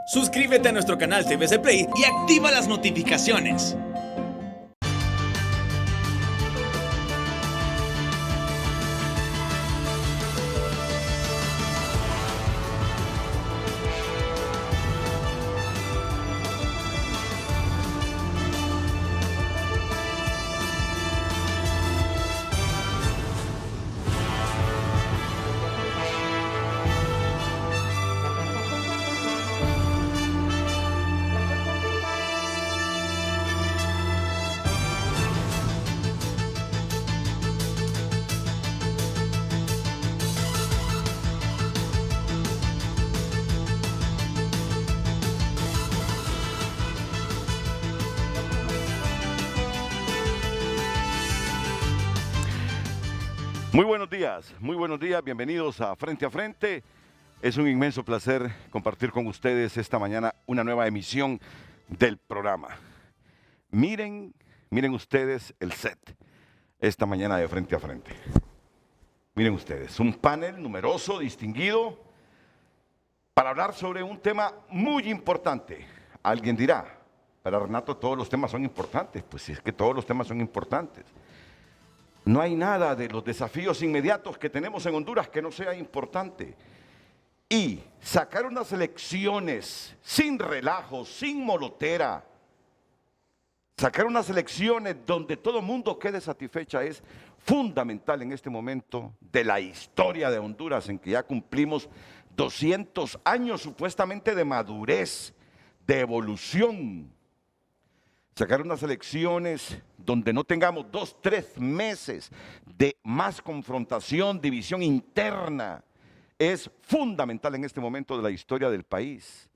Suscríbete a nuestro canal TVC Play y activa las notificaciones. Muy buenos días, bienvenidos a Frente a Frente. Es un inmenso placer compartir con ustedes esta mañana una nueva emisión del programa. Miren ustedes el set esta mañana de Frente a Frente. Miren ustedes, un panel numeroso, distinguido, para hablar sobre un tema muy importante. Alguien dirá, para Renato todos los temas son importantes. Pues sí, es que todos los temas son importantes. No hay nada de los desafíos inmediatos que tenemos en Honduras que no sea importante. Y sacar unas elecciones sin relajo, sin molotera, sacar unas elecciones donde todo el mundo quede satisfecha es fundamental en este momento de la historia de Honduras, en que ya cumplimos 200 años supuestamente de madurez, de evolución. Sacar unas elecciones donde no tengamos 2, 3 meses de más confrontación, división interna, es fundamental en este momento de la historia del país.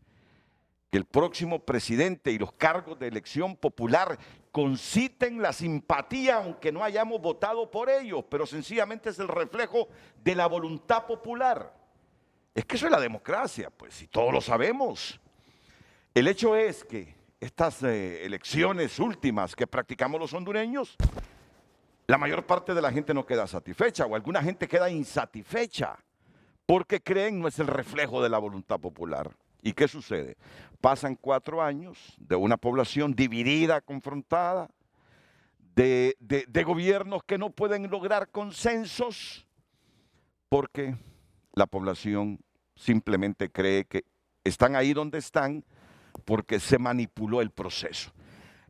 Que el próximo presidente y los cargos de elección popular conciten la simpatía, aunque no hayamos votado por ellos, pero sencillamente es el reflejo de la voluntad popular. Es que eso es la democracia, pues, y todos lo sabemos. El hecho es que estas elecciones últimas que practicamos los hondureños, la mayor parte de la gente no queda satisfecha, o alguna gente queda insatisfecha porque creen no es el reflejo de la voluntad popular. ¿Y qué sucede? Pasan 4 años de una población dividida, confrontada, de gobiernos que no pueden lograr consensos porque la población simplemente cree que están ahí donde están porque se manipuló el proceso.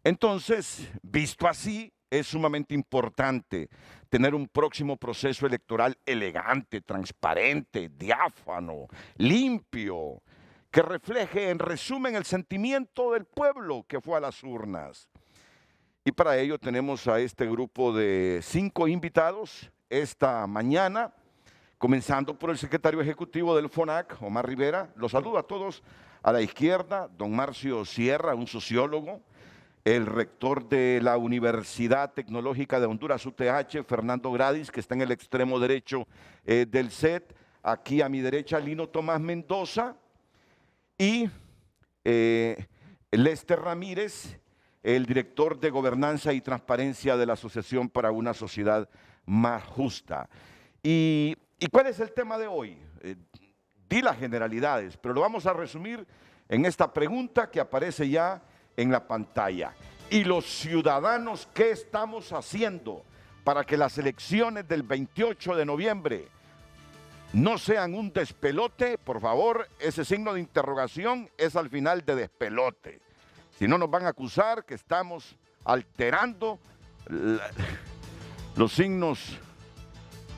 Entonces, visto así, es sumamente importante tener un próximo proceso electoral elegante, transparente, diáfano, limpio, que refleje en resumen el sentimiento del pueblo que fue a las urnas. Y para ello tenemos a este grupo de 5 invitados esta mañana, comenzando por el secretario ejecutivo del FONAC, Omar Rivera. Los saludo a todos. A la izquierda, don Marcio Sierra, un sociólogo, el rector de la Universidad Tecnológica de Honduras, UTH, Fernando Gradis, que está en el extremo derecho del set. Aquí a mi derecha, Lino Tomás Mendoza y Lester Ramírez, el director de Gobernanza y Transparencia de la Asociación para una Sociedad Más Justa. ¿Y cuál es el tema de hoy? Di las generalidades, pero lo vamos a resumir en esta pregunta que aparece ya en la pantalla. ¿Y los ciudadanos qué estamos haciendo para que las elecciones del 28 de noviembre no sean un despelote? Por favor, ese signo de interrogación es al final de despelote. Si no, nos van a acusar que estamos alterando los signos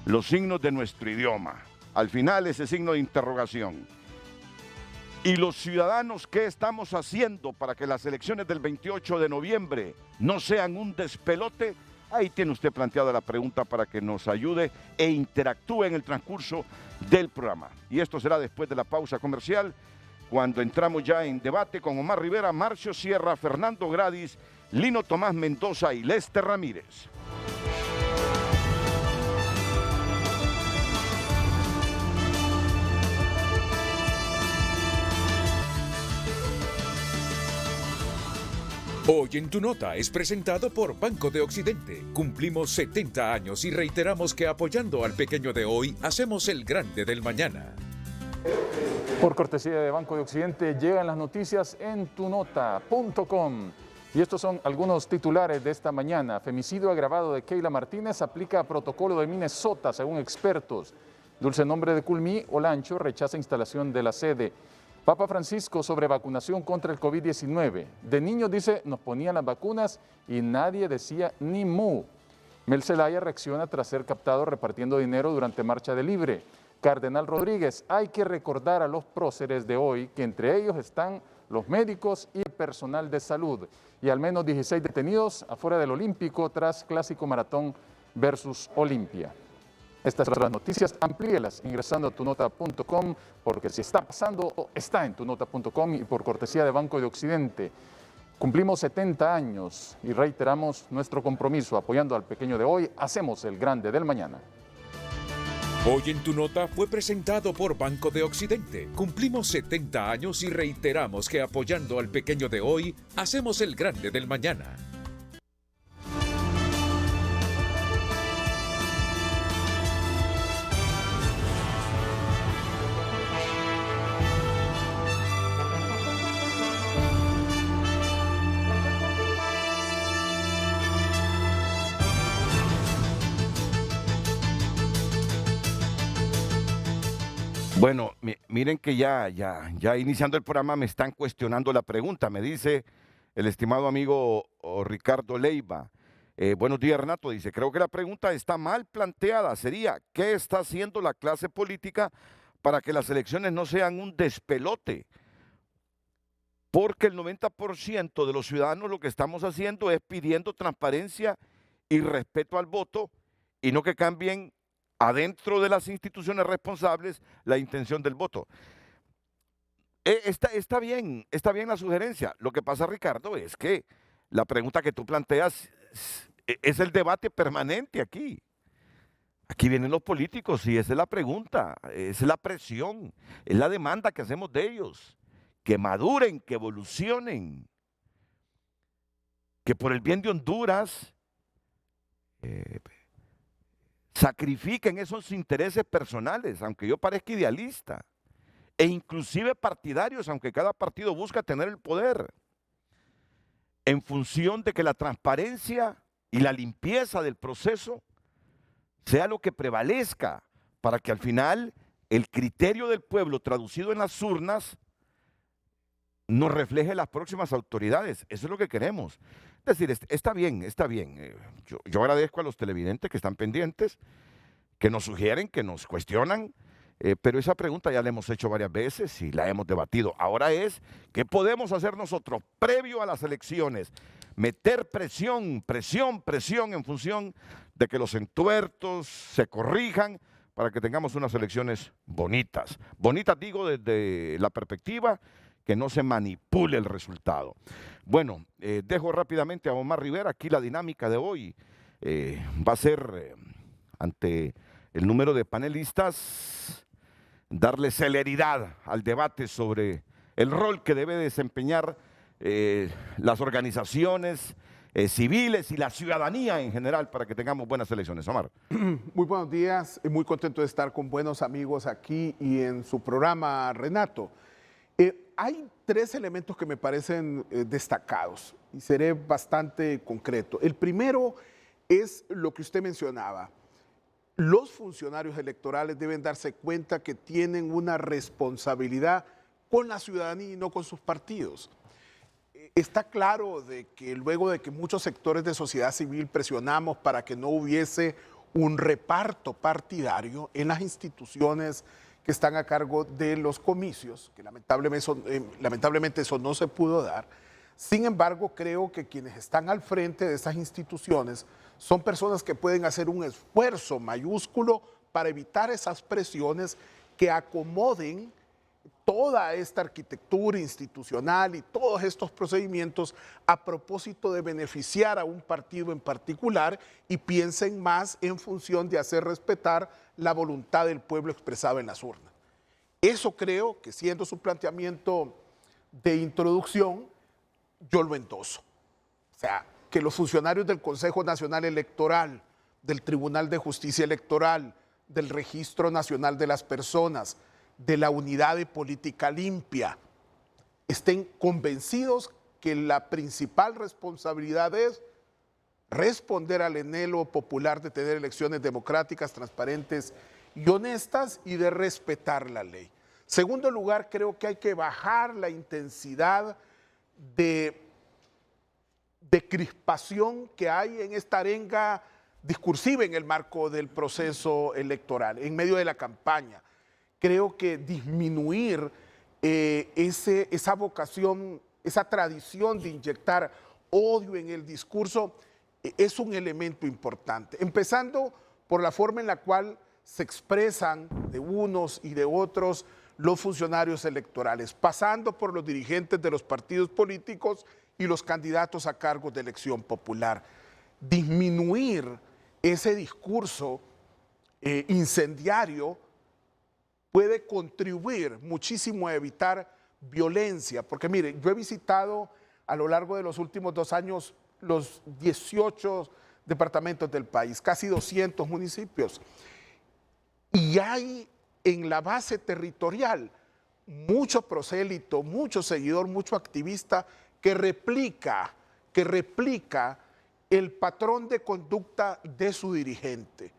de nuestro idioma. Al final, ese signo de interrogación. ¿Y los ciudadanos qué estamos haciendo para que las elecciones del 28 de noviembre no sean un despelote? Ahí tiene usted planteada la pregunta para que nos ayude e interactúe en el transcurso del programa. Y esto será después de la pausa comercial, cuando entramos ya en debate con Omar Rivera, Marcio Sierra, Fernando Gradis, Lino Tomás Mendoza y Lester Ramírez. Hoy en Tu Nota es presentado por Banco de Occidente. Cumplimos 70 años y reiteramos que apoyando al pequeño de hoy, hacemos el grande del mañana. Por cortesía de Banco de Occidente, llegan las noticias en tunota.com. Y estos son algunos titulares de esta mañana. Femicidio agravado de Keila Martínez aplica protocolo de Minnesota, según expertos. Dulce nombre de Culmí, Olancho rechaza instalación de la sede. Papa Francisco sobre vacunación contra el COVID-19. De niños, dice, nos ponían las vacunas y nadie decía ni mu. Mel Zelaya reacciona tras ser captado repartiendo dinero durante Marcha de Libre. Cardenal Rodríguez, hay que recordar a los próceres de hoy que entre ellos están los médicos y el personal de salud. Y al menos 16 detenidos afuera del Olímpico tras Clásico Maratón versus Olimpia. Estas otras noticias, amplíelas ingresando a tunota.com, porque si está pasando, está en tunota.com y por cortesía de Banco de Occidente. Cumplimos 70 años y reiteramos nuestro compromiso apoyando al pequeño de hoy, hacemos el grande del mañana. Hoy en Tu Nota fue presentado por Banco de Occidente. Cumplimos 70 años y reiteramos que apoyando al pequeño de hoy, hacemos el grande del mañana. Bueno, miren que ya iniciando el programa me están cuestionando la pregunta. Me dice el estimado amigo Ricardo Leiva. Buenos días, Renato. Dice, creo que la pregunta está mal planteada. Sería, ¿qué está haciendo la clase política para que las elecciones no sean un despelote? Porque el 90% de los ciudadanos lo que estamos haciendo es pidiendo transparencia y respeto al voto y no que cambien adentro de las instituciones responsables la intención del voto. Está bien la sugerencia. Lo que pasa, Ricardo, es que la pregunta que tú planteas es el debate permanente aquí. Aquí vienen los políticos y esa es la pregunta, esa es la presión, es la demanda que hacemos de ellos. Que maduren, que evolucionen, que por el bien de Honduras sacrifiquen esos intereses personales, aunque yo parezca idealista, e inclusive partidarios, aunque cada partido busca tener el poder, en función de que la transparencia y la limpieza del proceso sea lo que prevalezca para que al final el criterio del pueblo traducido en las urnas nos refleje las próximas autoridades. Eso es lo que queremos. Es decir, está bien. Yo agradezco a los televidentes que están pendientes, que nos sugieren, que nos cuestionan, pero esa pregunta ya la hemos hecho varias veces y la hemos debatido. Ahora es, ¿qué podemos hacer nosotros previo a las elecciones? Meter presión en función de que los entuertos se corrijan para que tengamos unas elecciones bonitas. Bonitas digo desde la perspectiva que no se manipule el resultado. Bueno, dejo rápidamente a Omar Rivera. Aquí la dinámica de hoy va a ser, ante el número de panelistas, darle celeridad al debate sobre el rol que debe desempeñar las organizaciones civiles y la ciudadanía en general para que tengamos buenas elecciones. Omar. Muy buenos días, muy contento de estar con buenos amigos aquí y en su programa, Renato. Hay tres elementos que me parecen destacados y seré bastante concreto. El primero es lo que usted mencionaba. Los funcionarios electorales deben darse cuenta que tienen una responsabilidad con la ciudadanía y no con sus partidos. Está claro de que luego de que muchos sectores de sociedad civil presionamos para que no hubiese un reparto partidario en las instituciones que están a cargo de los comicios, que lamentablemente eso no se pudo dar. Sin embargo, creo que quienes están al frente de estas instituciones son personas que pueden hacer un esfuerzo mayúsculo para evitar esas presiones que acomoden toda esta arquitectura institucional y todos estos procedimientos a propósito de beneficiar a un partido en particular y piensen más en función de hacer respetar la voluntad del pueblo expresada en las urnas. Eso creo que, siendo su planteamiento de introducción, yo lo endoso. O sea, que los funcionarios del Consejo Nacional Electoral, del Tribunal de Justicia Electoral, del Registro Nacional de las Personas, de la unidad de política limpia. Estén convencidos que la principal responsabilidad es responder al anhelo popular de tener elecciones democráticas, transparentes y honestas y de respetar la ley. Segundo lugar, creo que hay que bajar la intensidad de crispación que hay en esta arenga discursiva en el marco del proceso electoral, en medio de la campaña. Creo que disminuir esa vocación, esa tradición de inyectar odio en el discurso es un elemento importante. Empezando por la forma en la cual se expresan de unos y de otros los funcionarios electorales, pasando por los dirigentes de los partidos políticos y los candidatos a cargos de elección popular. Disminuir ese discurso incendiario puede contribuir muchísimo a evitar violencia, porque mire, yo he visitado a lo largo de los últimos 2 años los 18 departamentos del país, casi 200 municipios, y hay en la base territorial mucho prosélito, mucho seguidor, mucho activista que replica el patrón de conducta de su dirigente.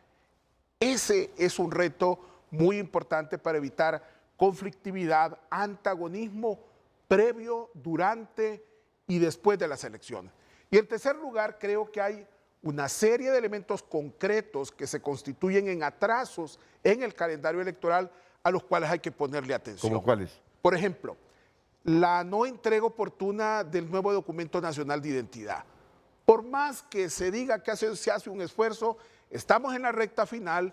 Ese es un reto muy importante para evitar conflictividad, antagonismo previo, durante y después de las elecciones. Y en tercer lugar, creo que hay una serie de elementos concretos que se constituyen en atrasos en el calendario electoral a los cuales hay que ponerle atención. ¿Cómo cuáles? Por ejemplo, la no entrega oportuna del nuevo documento nacional de identidad. Por más que se diga que se hace un esfuerzo, estamos en la recta final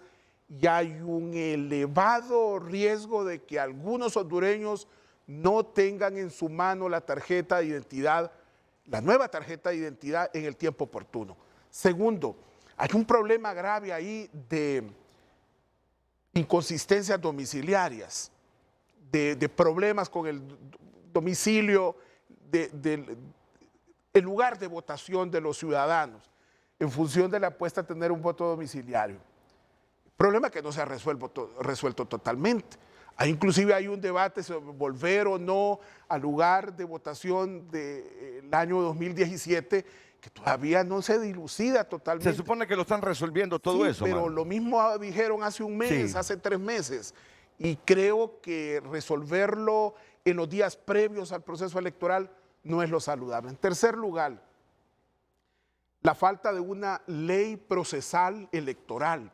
y hay un elevado riesgo de que algunos hondureños no tengan en su mano la tarjeta de identidad, la nueva tarjeta de identidad en el tiempo oportuno. Segundo, hay un problema grave ahí de inconsistencias domiciliarias, de problemas con el domicilio, el lugar de votación de los ciudadanos, en función de la apuesta a tener un voto domiciliario. Problema que no se ha resuelto totalmente. Inclusive hay un debate sobre volver o no al lugar de votación del año 2017 que todavía no se dilucida totalmente. Se supone que lo están resolviendo todo sí, eso. Pero man. lo mismo dijeron hace un mes, Sí. hace 3 meses. Y creo que resolverlo en los días previos al proceso electoral no es lo saludable. En tercer lugar, la falta de una ley procesal electoral.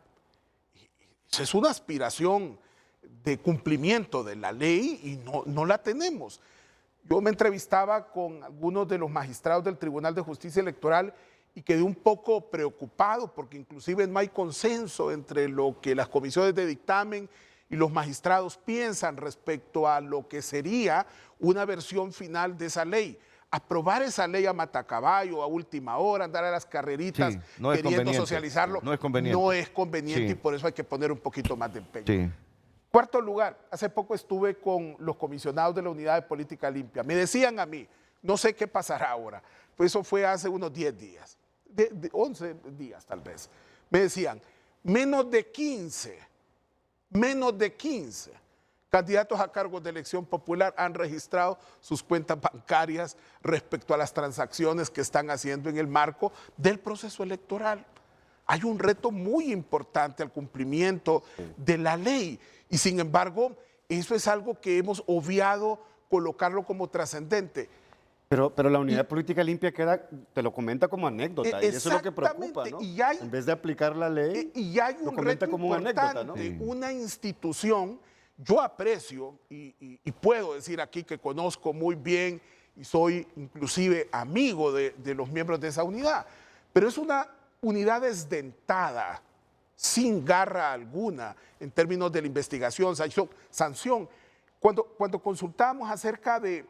Esa es una aspiración de cumplimiento de la ley y no la tenemos. Yo me entrevistaba con algunos de los magistrados del Tribunal de Justicia Electoral y quedé un poco preocupado porque inclusive no hay consenso entre lo que las comisiones de dictamen y los magistrados piensan respecto a lo que sería una versión final de esa ley. Aprobar esa ley a matacaballo, a última hora, andar a las carreritas, Sí, no es queriendo conveniente. socializarlo, No es conveniente. no es conveniente Sí. y por eso hay que poner un poquito más de empeño. Sí. Cuarto lugar, hace poco estuve con los comisionados de la Unidad de Política Limpia. Me decían a mí, no sé qué pasará ahora, pues eso fue hace unos 10 días, 11 días tal vez. Me decían, menos de 15 candidatos a cargos de elección popular han registrado sus cuentas bancarias respecto a las transacciones que están haciendo en el marco del proceso electoral. Hay un reto muy importante al cumplimiento de la ley y sin embargo eso es algo que hemos obviado colocarlo como trascendente. Pero la unidad política limpia queda, te lo comenta como anécdota y eso es lo que preocupa, ¿no? Y hay, en vez de aplicar la ley, y hay lo un comenta reto como una importante, anécdota, ¿no? Sí. una institución, yo aprecio y puedo decir aquí que conozco muy bien y soy inclusive amigo de los miembros de esa unidad, pero es una unidad desdentada, sin garra alguna en términos de la investigación, sanción. Cuando consultamos acerca de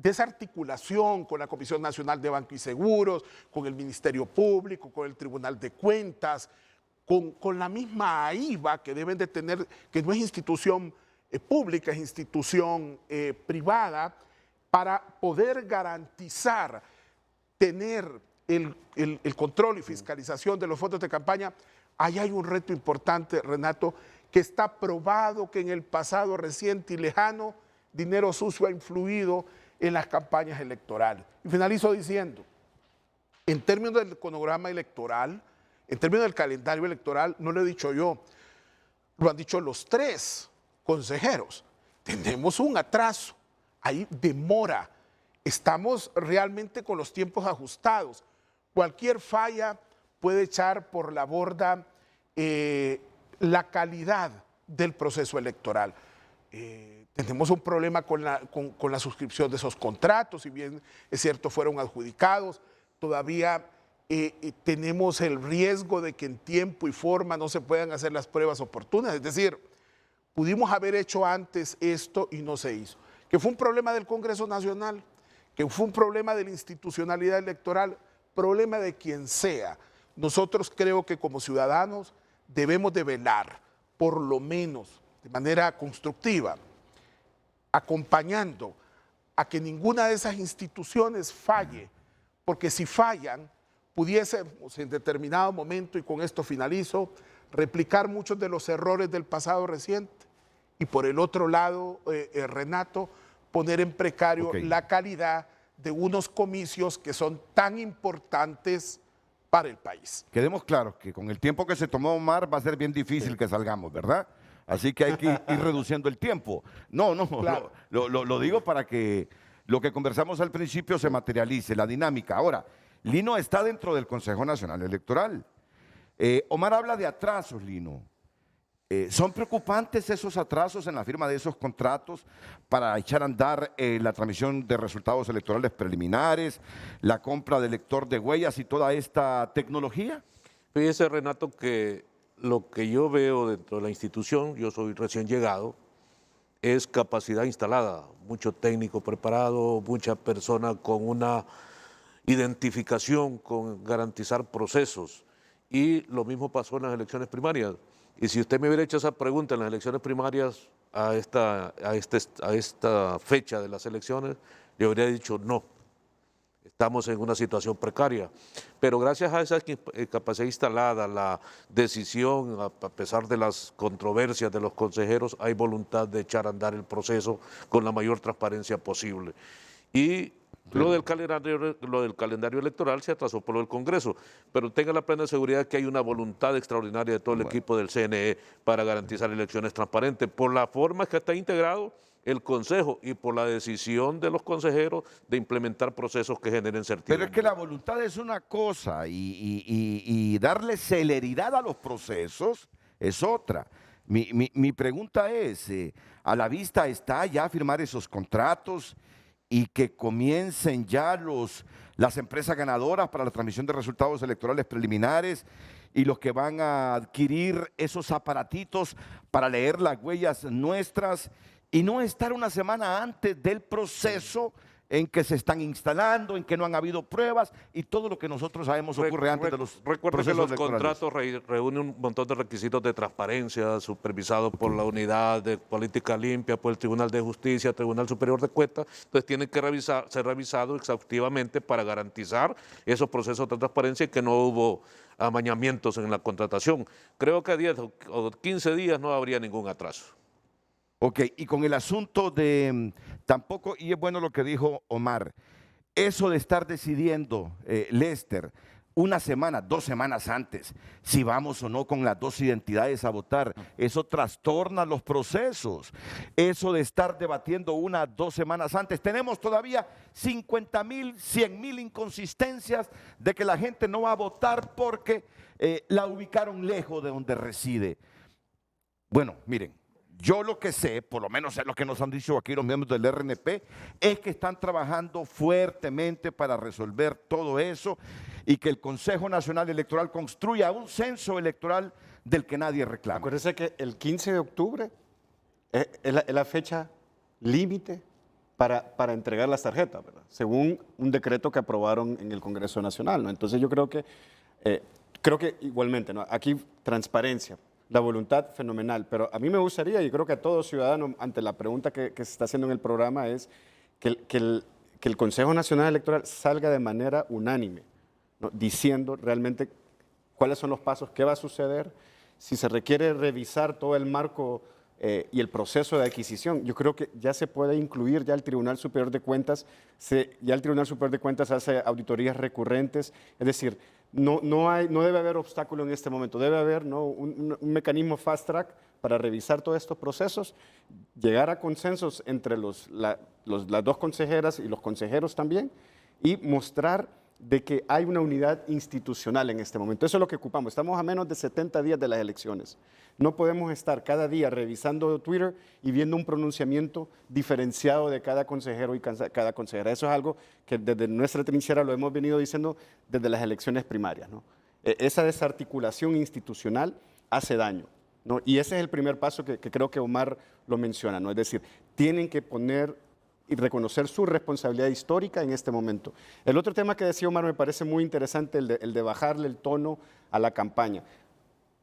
esa articulación con la Comisión Nacional de Banco y Seguros, con el Ministerio Público, con el Tribunal de Cuentas, con la misma AIBA que deben de tener, que no es institución pública, es institución privada, para poder garantizar tener el control y fiscalización de los fondos de campaña, ahí hay un reto importante, Renato, que está probado que en el pasado reciente y lejano, dinero sucio ha influido en las campañas electorales. Y finalizo diciendo, en términos del cronograma electoral, en términos del calendario electoral, no lo he dicho yo, lo han dicho los 3 consejeros. Tenemos un atraso, hay demora, estamos realmente con los tiempos ajustados. Cualquier falla puede echar por la borda la calidad del proceso electoral. Tenemos un problema con la suscripción de esos contratos, si bien es cierto fueron adjudicados, todavía tenemos el riesgo de que en tiempo y forma no se puedan hacer las pruebas oportunas. Es decir, pudimos haber hecho antes esto y no se hizo. Que fue un problema del Congreso Nacional, que fue un problema de la institucionalidad electoral, problema de quien sea. Nosotros creo que como ciudadanos debemos de velar, por lo menos de manera constructiva, acompañando a que ninguna de esas instituciones falle, porque si fallan, pudiésemos en determinado momento, y con esto finalizo, replicar muchos de los errores del pasado reciente y por el otro lado, Renato, poner en precario la calidad de unos comicios que son tan importantes para el país. Quedemos claros que con el tiempo que se tomó Omar va a ser bien difícil que salgamos, ¿verdad? Así que hay que ir reduciendo el tiempo. No, claro. lo digo para que lo que conversamos al principio se materialice, la dinámica. Ahora, Lino está dentro del Consejo Nacional Electoral. Omar habla de atrasos, Lino. ¿Son preocupantes esos atrasos en la firma de esos contratos para echar a andar la transmisión de resultados electorales preliminares, la compra de lector de huellas y toda esta tecnología? Fíjese, Renato, que lo que yo veo dentro de la institución, yo soy recién llegado, es capacidad instalada, mucho técnico preparado, mucha persona con una identificación, con garantizar procesos. Y lo mismo pasó en las elecciones primarias. Y si usted me hubiera hecho esa pregunta en las elecciones primarias a esta fecha de las elecciones, yo habría dicho no. Estamos en una situación precaria, pero gracias a esa capacidad instalada, la decisión, a pesar de las controversias de los consejeros, hay voluntad de echar a andar el proceso con la mayor transparencia posible. Y lo del calendario electoral se atrasó por lo del Congreso, pero tenga la plena seguridad que hay una voluntad extraordinaria de todo el equipo del CNE para garantizar elecciones transparentes, por la forma que está integrado el Consejo y por la decisión de los consejeros de implementar procesos que generen certidumbre. Pero es que la voluntad es una cosa y darle celeridad a los procesos es otra. Mi pregunta es, ¿a la vista está ya firmar esos contratos y que comiencen ya las empresas ganadoras para la transmisión de resultados electorales preliminares y los que van a adquirir esos aparatitos para leer las huellas nuestras y no estar una semana antes del proceso en que se están instalando, en que no han habido pruebas y todo lo que nosotros sabemos ocurre antes de los Recuerde que los electorales? contratos reúnen un montón de requisitos de transparencia, supervisados por la Unidad de Política Limpia, por el Tribunal de Justicia, Tribunal Superior de Cuentas, entonces tienen que ser revisados exhaustivamente para garantizar esos procesos de transparencia y que no hubo amañamientos en la contratación. Creo que a 10 o 15 días no habría ningún atraso. Ok, y con el asunto de tampoco, y es bueno lo que dijo Omar, eso de estar decidiendo, Lester, una semana, 2 semanas antes, si vamos o no con las 2 identidades a votar, eso trastorna los procesos. Eso de estar debatiendo 1 o 2 semanas antes, tenemos todavía 50,000, 100,000 inconsistencias de que la gente no va a votar porque la ubicaron lejos de donde reside. Bueno, miren. Yo lo que sé, por lo menos es lo que nos han dicho aquí los miembros del RNP, es que están trabajando fuertemente para resolver todo eso y que el Consejo Nacional Electoral construya un censo electoral del que nadie reclama. Acuérdense que el 15 de octubre es la fecha límite para entregar las tarjetas, ¿verdad? Según un decreto que aprobaron en el Congreso Nacional, ¿no? Entonces yo creo que igualmente, ¿no? Aquí transparencia. La voluntad fenomenal, pero a mí me gustaría, y creo que a todo ciudadano, ante la pregunta que se está haciendo en el programa, es que el Consejo Nacional Electoral salga de manera unánime, ¿no? Diciendo realmente cuáles son los pasos, qué va a suceder, si se requiere revisar todo el marco y el proceso de adquisición, yo creo que ya se puede incluir ya el Tribunal Superior de Cuentas, ya el Tribunal Superior de Cuentas hace auditorías recurrentes, es decir, no debe haber obstáculo en este momento, debe haber, ¿no?, un mecanismo fast track para revisar todos estos procesos, llegar a consensos entre las dos consejeras y los consejeros también, y mostrar de que hay una unidad institucional en este momento. Eso es lo que ocupamos. Estamos a menos de 70 días de las elecciones. No podemos estar cada día revisando Twitter y viendo un pronunciamiento diferenciado de cada consejero y cada consejera. Eso es algo que desde nuestra trinchera lo hemos venido diciendo desde las elecciones primarias, ¿no? Esa desarticulación institucional hace daño, ¿no? Y ese es el primer paso que creo que Omar lo menciona, ¿no? Es decir, tienen que poner y reconocer su responsabilidad histórica en este momento. El otro tema que decía Omar me parece muy interesante, el de bajarle el tono a la campaña.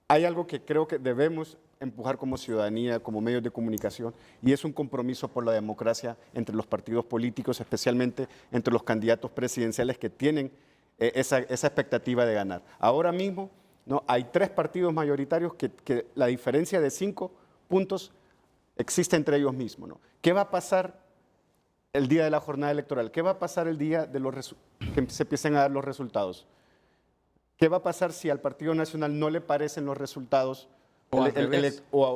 Hay algo que creo que debemos empujar como ciudadanía, como medios de comunicación, y es un compromiso por la democracia entre los partidos políticos, especialmente entre los candidatos presidenciales que tienen esa expectativa de ganar. Ahora mismo, ¿no?, hay 3 partidos mayoritarios que la diferencia de 5 puntos existe entre ellos mismos, ¿no? ¿Qué va a pasar el día de la jornada electoral? ¿Qué va a pasar el día de que se empiecen a dar los resultados? ¿Qué va a pasar si al Partido Nacional no le parecen los resultados o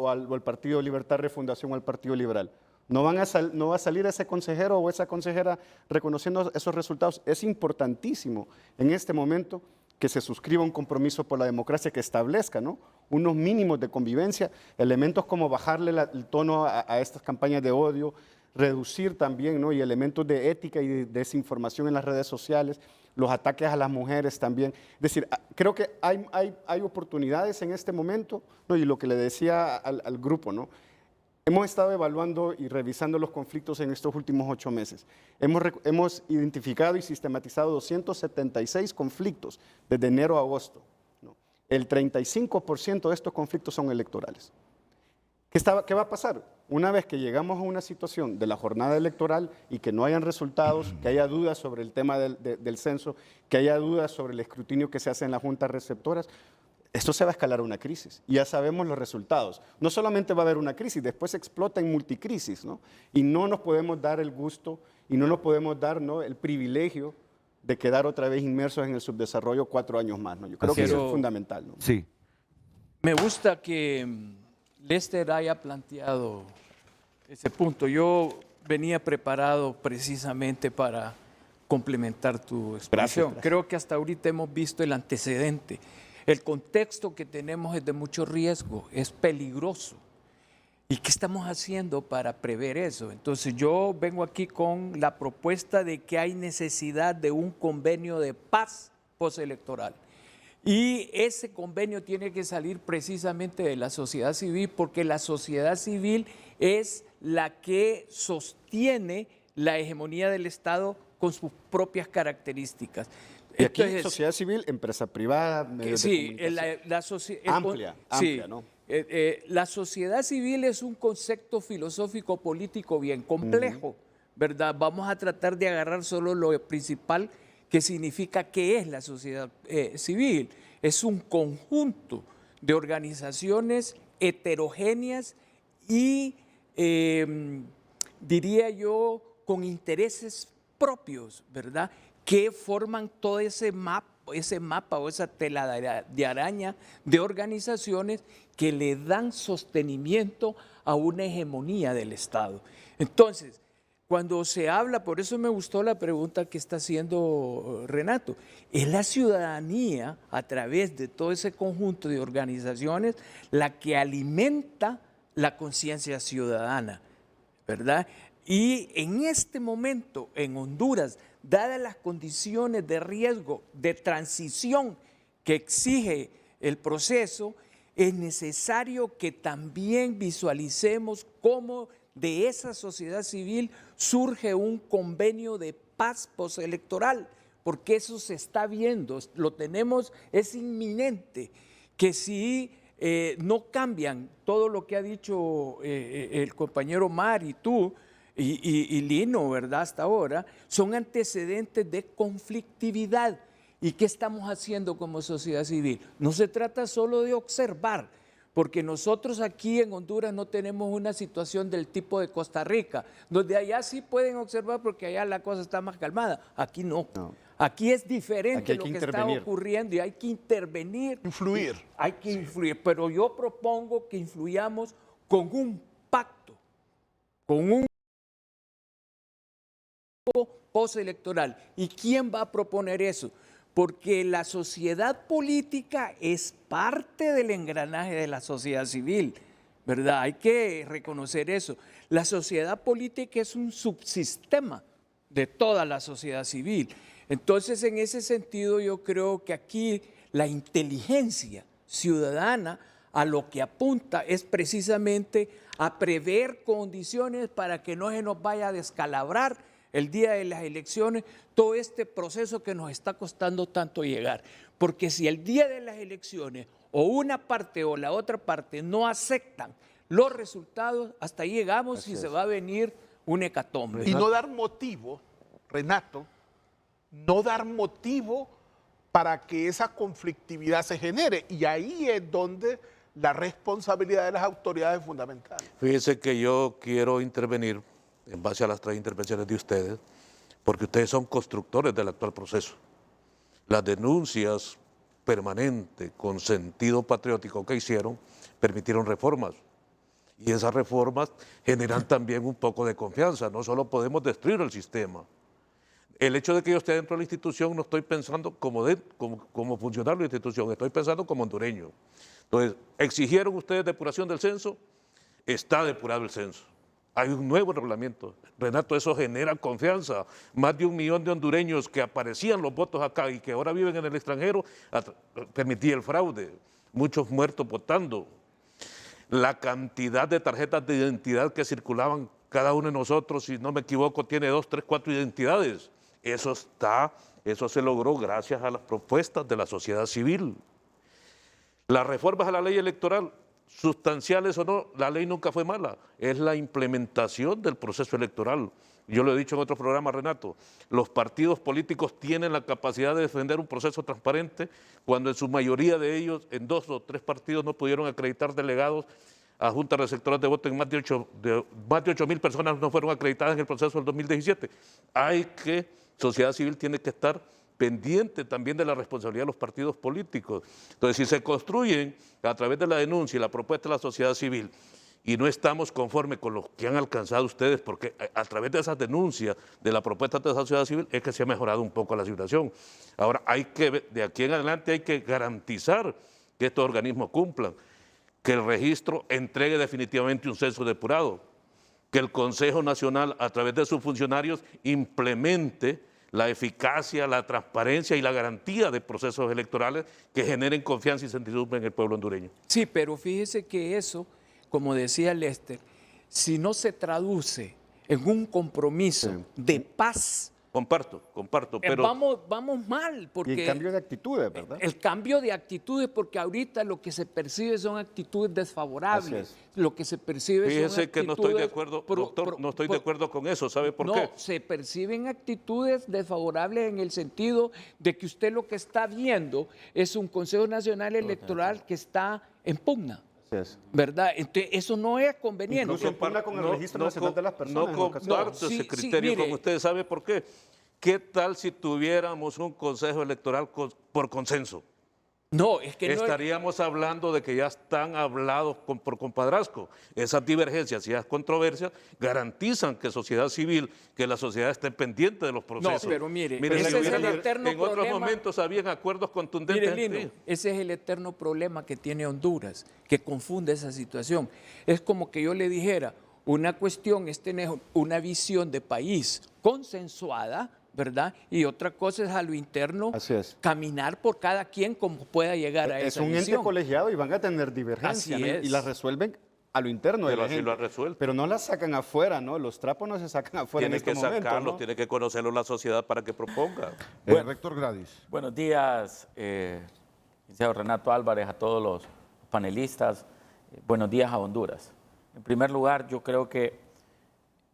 al Partido Libertad Refundación o al Partido Liberal? ¿No va a salir ese consejero o esa consejera reconociendo esos resultados? Es importantísimo en este momento que se suscriba un compromiso por la democracia que establezca, ¿no?, unos mínimos de convivencia, elementos como bajarle el tono a estas campañas de odio, reducir también, ¿no?, y elementos de ética y de desinformación en las redes sociales, los ataques a las mujeres también. Es decir, creo que hay oportunidades en este momento, ¿no? Y lo que le decía al grupo, ¿no?, hemos estado evaluando y revisando los conflictos en estos últimos 8 meses. Hemos identificado y sistematizado 276 conflictos desde enero a agosto, ¿no? El 35% de estos conflictos son electorales. ¿Qué va a pasar? Una vez que llegamos a una situación de la jornada electoral y que no hayan resultados, que haya dudas sobre el tema del censo, que haya dudas sobre el escrutinio que se hace en las juntas receptoras, esto se va a escalar a una crisis. Y ya sabemos los resultados. No solamente va a haber una crisis, después explota en multicrisis, ¿no? Y no nos podemos dar el gusto y no nos podemos dar, ¿no?, el privilegio de quedar otra vez inmersos en el subdesarrollo 4 años más, ¿no? Yo creo que eso es fundamental, ¿no? Sí. Me gusta que Lester haya planteado ese punto. Yo venía preparado precisamente para complementar tu expresión. Gracias. Creo que hasta ahorita hemos visto el antecedente. El contexto que tenemos es de mucho riesgo, es peligroso. ¿Y qué estamos haciendo para prever eso? Entonces yo vengo aquí con la propuesta de que hay necesidad de un convenio de paz postelectoral. Y ese convenio tiene que salir precisamente de la sociedad civil, porque la sociedad civil es la que sostiene la hegemonía del Estado con sus propias características. Y aquí Entonces, sociedad civil, empresa privada, medios de sí, comunicación. Amplia, ¿no? La sociedad civil es un concepto filosófico político bien complejo, ¿verdad? Vamos a tratar de agarrar solo lo principal que significa qué es la sociedad civil. Es un conjunto de organizaciones heterogéneas y, diría yo, con intereses propios, ¿verdad?, que forman todo ese mapa o esa tela de araña de organizaciones que le dan sostenimiento a una hegemonía del Estado. Entonces, cuando se habla, por eso me gustó la pregunta que está haciendo Renato, es la ciudadanía a través de todo ese conjunto de organizaciones la que alimenta la conciencia ciudadana, ¿verdad? Y en este momento, en Honduras, dadas las condiciones de riesgo, de transición que exige el proceso, es necesario que también visualicemos cómo de esa sociedad civil surge un convenio de paz postelectoral, porque eso se está viendo, lo tenemos, es inminente, que si no cambian todo lo que ha dicho el compañero Omar y tú, y Lino, ¿verdad?, hasta ahora, son antecedentes de conflictividad. ¿Y qué estamos haciendo como sociedad civil? No se trata solo de observar, porque nosotros aquí en Honduras no tenemos una situación del tipo de Costa Rica, donde allá sí pueden observar porque allá la cosa está más calmada, aquí no. Aquí es diferente Aquí hay lo que que está intervenir. ocurriendo y hay que intervenir. Influir. Hay que influir, pero yo propongo que influyamos con un pacto, con un postelectoral. ¿Y quién va a proponer eso? Porque la sociedad política es parte del engranaje de la sociedad civil, ¿verdad? Hay que reconocer eso. La sociedad política es un subsistema de toda la sociedad civil. Entonces, en ese sentido, yo creo que aquí la inteligencia ciudadana a lo que apunta es precisamente a prever condiciones para que no se nos vaya a descalabrar el día de las elecciones todo este proceso que nos está costando tanto llegar. Porque si el día de las elecciones o una parte o la otra parte no aceptan los resultados, hasta ahí llegamos y se va a venir un hecatombe. Y no dar motivo, Renato, no dar motivo para que esa conflictividad se genere. Y ahí es donde la responsabilidad de las autoridades es fundamental. Fíjense que yo quiero intervenir en base a las 3 intervenciones de ustedes, porque ustedes son constructores del actual proceso. Las denuncias permanentes con sentido patriótico que hicieron permitieron reformas. Y esas reformas generan también un poco de confianza. No solo podemos destruir el sistema. El hecho de que yo esté dentro de la institución, no estoy pensando como funcionario de la institución, estoy pensando como hondureño. Entonces, exigieron ustedes depuración del censo, está depurado el censo. Hay un nuevo reglamento. Renato, eso genera confianza. Más de 1 millón de hondureños que aparecían los votos acá y que ahora viven en el extranjero, permitía el fraude. Muchos muertos votando. La cantidad de tarjetas de identidad que circulaban cada uno de nosotros, si no me equivoco, tiene 2, 3, 4 identidades. Eso se logró gracias a las propuestas de la sociedad civil. Las reformas a la ley electoral, sustanciales o no, la ley nunca fue mala, es la implementación del proceso electoral. Yo lo he dicho en otro programa, Renato, los partidos políticos tienen la capacidad de defender un proceso transparente cuando en su mayoría de ellos, en 2 o 3 partidos, no pudieron acreditar delegados a juntas receptoras de voto en más de 8.000 personas no fueron acreditadas en el proceso del 2017. Sociedad civil tiene que estar pendiente también de la responsabilidad de los partidos políticos. Entonces, si se construyen a través de la denuncia y la propuesta de la sociedad civil y no estamos conformes con lo que han alcanzado ustedes, porque a través de esas denuncias, de la propuesta de la sociedad civil, es que se ha mejorado un poco la situación. Ahora, de aquí en adelante hay que garantizar que estos organismos cumplan, que el registro entregue definitivamente un censo depurado, que el Consejo Nacional, a través de sus funcionarios, implemente la eficacia, la transparencia y la garantía de procesos electorales que generen confianza y certidumbre en el pueblo hondureño. Sí, pero fíjese que eso, como decía Lester, si no se traduce en un compromiso de paz, Comparto, pero vamos mal. Porque Y el cambio de actitudes, ¿verdad? El cambio de actitudes, porque ahorita lo que se percibe son actitudes desfavorables. Lo que se percibe son fíjese que no estoy de actitudes acuerdo, doctor, no estoy de acuerdo con eso. ¿Sabe por qué? No, se perciben actitudes desfavorables en el sentido de que usted lo que está viendo es un Consejo Nacional Electoral que está en pugna. ¿Verdad? Entonces, eso no es conveniente. Incluso en pugna con el Registro Nacional de las Personas. No comparto ese criterio con ustedes. ¿Sabe por qué? ¿Qué tal si tuviéramos un consejo electoral por consenso? No, es que estaríamos hablando de que ya están hablados por compadrazgo. Esas divergencias y esas controversias garantizan que sociedad civil, que la sociedad esté pendiente de los procesos. No, pero mire, ese es el eterno problema. En otros momentos habían acuerdos contundentes. Mire, Lino, ese es el eterno problema que tiene Honduras, que confunde esa situación. Es como que yo le dijera, una cuestión es tener una visión de país consensuada, ¿verdad? Y otra cosa es a lo interno, caminar por cada quien como pueda llegar a esa visión. Es un ente colegiado y van a tener divergencias, ¿no? Y las resuelven a lo interno de la gente. Lo resuelven. Pero no las sacan afuera, ¿no? Los trapos no se sacan afuera en este momento. Tiene que sacarlos, tiene que conocerlo la sociedad para que proponga. Rector Gradis. Buenos días, licenciado Renato Álvarez, a todos los panelistas. Buenos días a Honduras. En primer lugar, yo creo que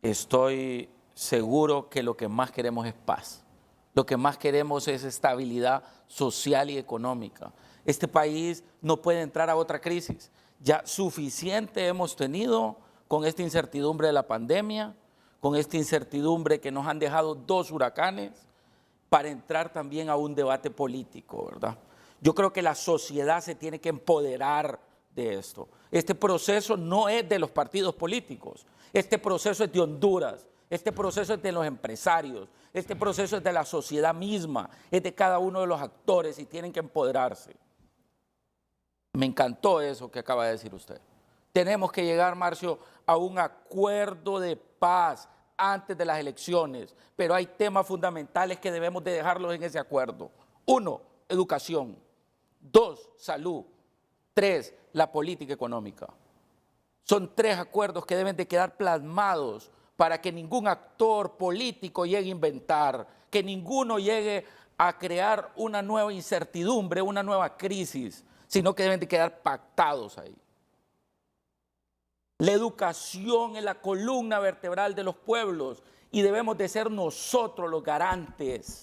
estoy seguro que lo que más queremos es paz. Lo que más queremos es estabilidad social y económica. Este país no puede entrar a otra crisis. Ya suficiente hemos tenido con esta incertidumbre de la pandemia, con esta incertidumbre que nos han dejado 2 huracanes, para entrar también a un debate político, ¿verdad? Yo creo que la sociedad se tiene que empoderar de esto. Este proceso no es de los partidos políticos, este proceso es de Honduras, este proceso es de los empresarios, este proceso es de la sociedad misma, es de cada uno de los actores y tienen que empoderarse. Me encantó eso que acaba de decir usted. Tenemos que llegar, Marcio, a un acuerdo de paz antes de las elecciones, pero hay temas fundamentales que debemos de dejarlos en ese acuerdo. 1, educación. 2, salud. 3, la política económica. Son 3 acuerdos que deben de quedar plasmados para que ningún actor político llegue a inventar, que ninguno llegue a crear una nueva incertidumbre, una nueva crisis, sino que deben de quedar pactados ahí. La educación es la columna vertebral de los pueblos y debemos de ser nosotros los garantes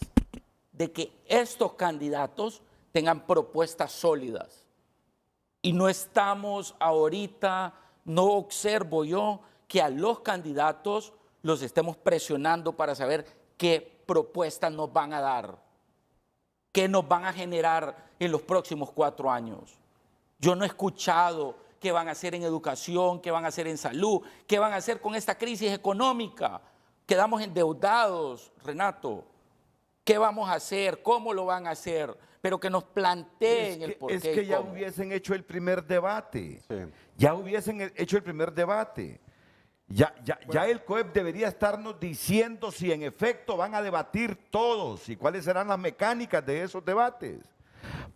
de que estos candidatos tengan propuestas sólidas. Y no estamos ahorita, no observo yo que a los candidatos los estemos presionando para saber qué propuestas nos van a dar, qué nos van a generar en los próximos 4 años. Yo no he escuchado qué van a hacer en educación, qué van a hacer en salud, qué van a hacer con esta crisis económica. Quedamos endeudados, Renato. ¿Qué vamos a hacer? ¿Cómo lo van a hacer? Pero que nos planteen el porqué. Es que y ya cómo. hubiesen hecho el primer debate. Sí. Ya hubiesen hecho el primer debate. Ya el COEP debería estarnos diciendo si en efecto van a debatir todos y cuáles serán las mecánicas de esos debates,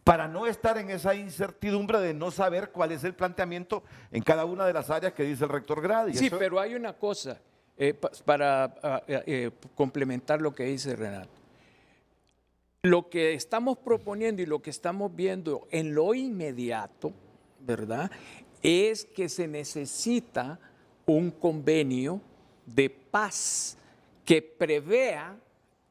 para no estar en esa incertidumbre de no saber cuál es el planteamiento en cada una de las áreas que dice el rector Grady. Sí, pero hay una cosa para complementar lo que dice Renato. Lo que estamos proponiendo y lo que estamos viendo en lo inmediato, ¿verdad?, es que se necesita un convenio de paz que prevea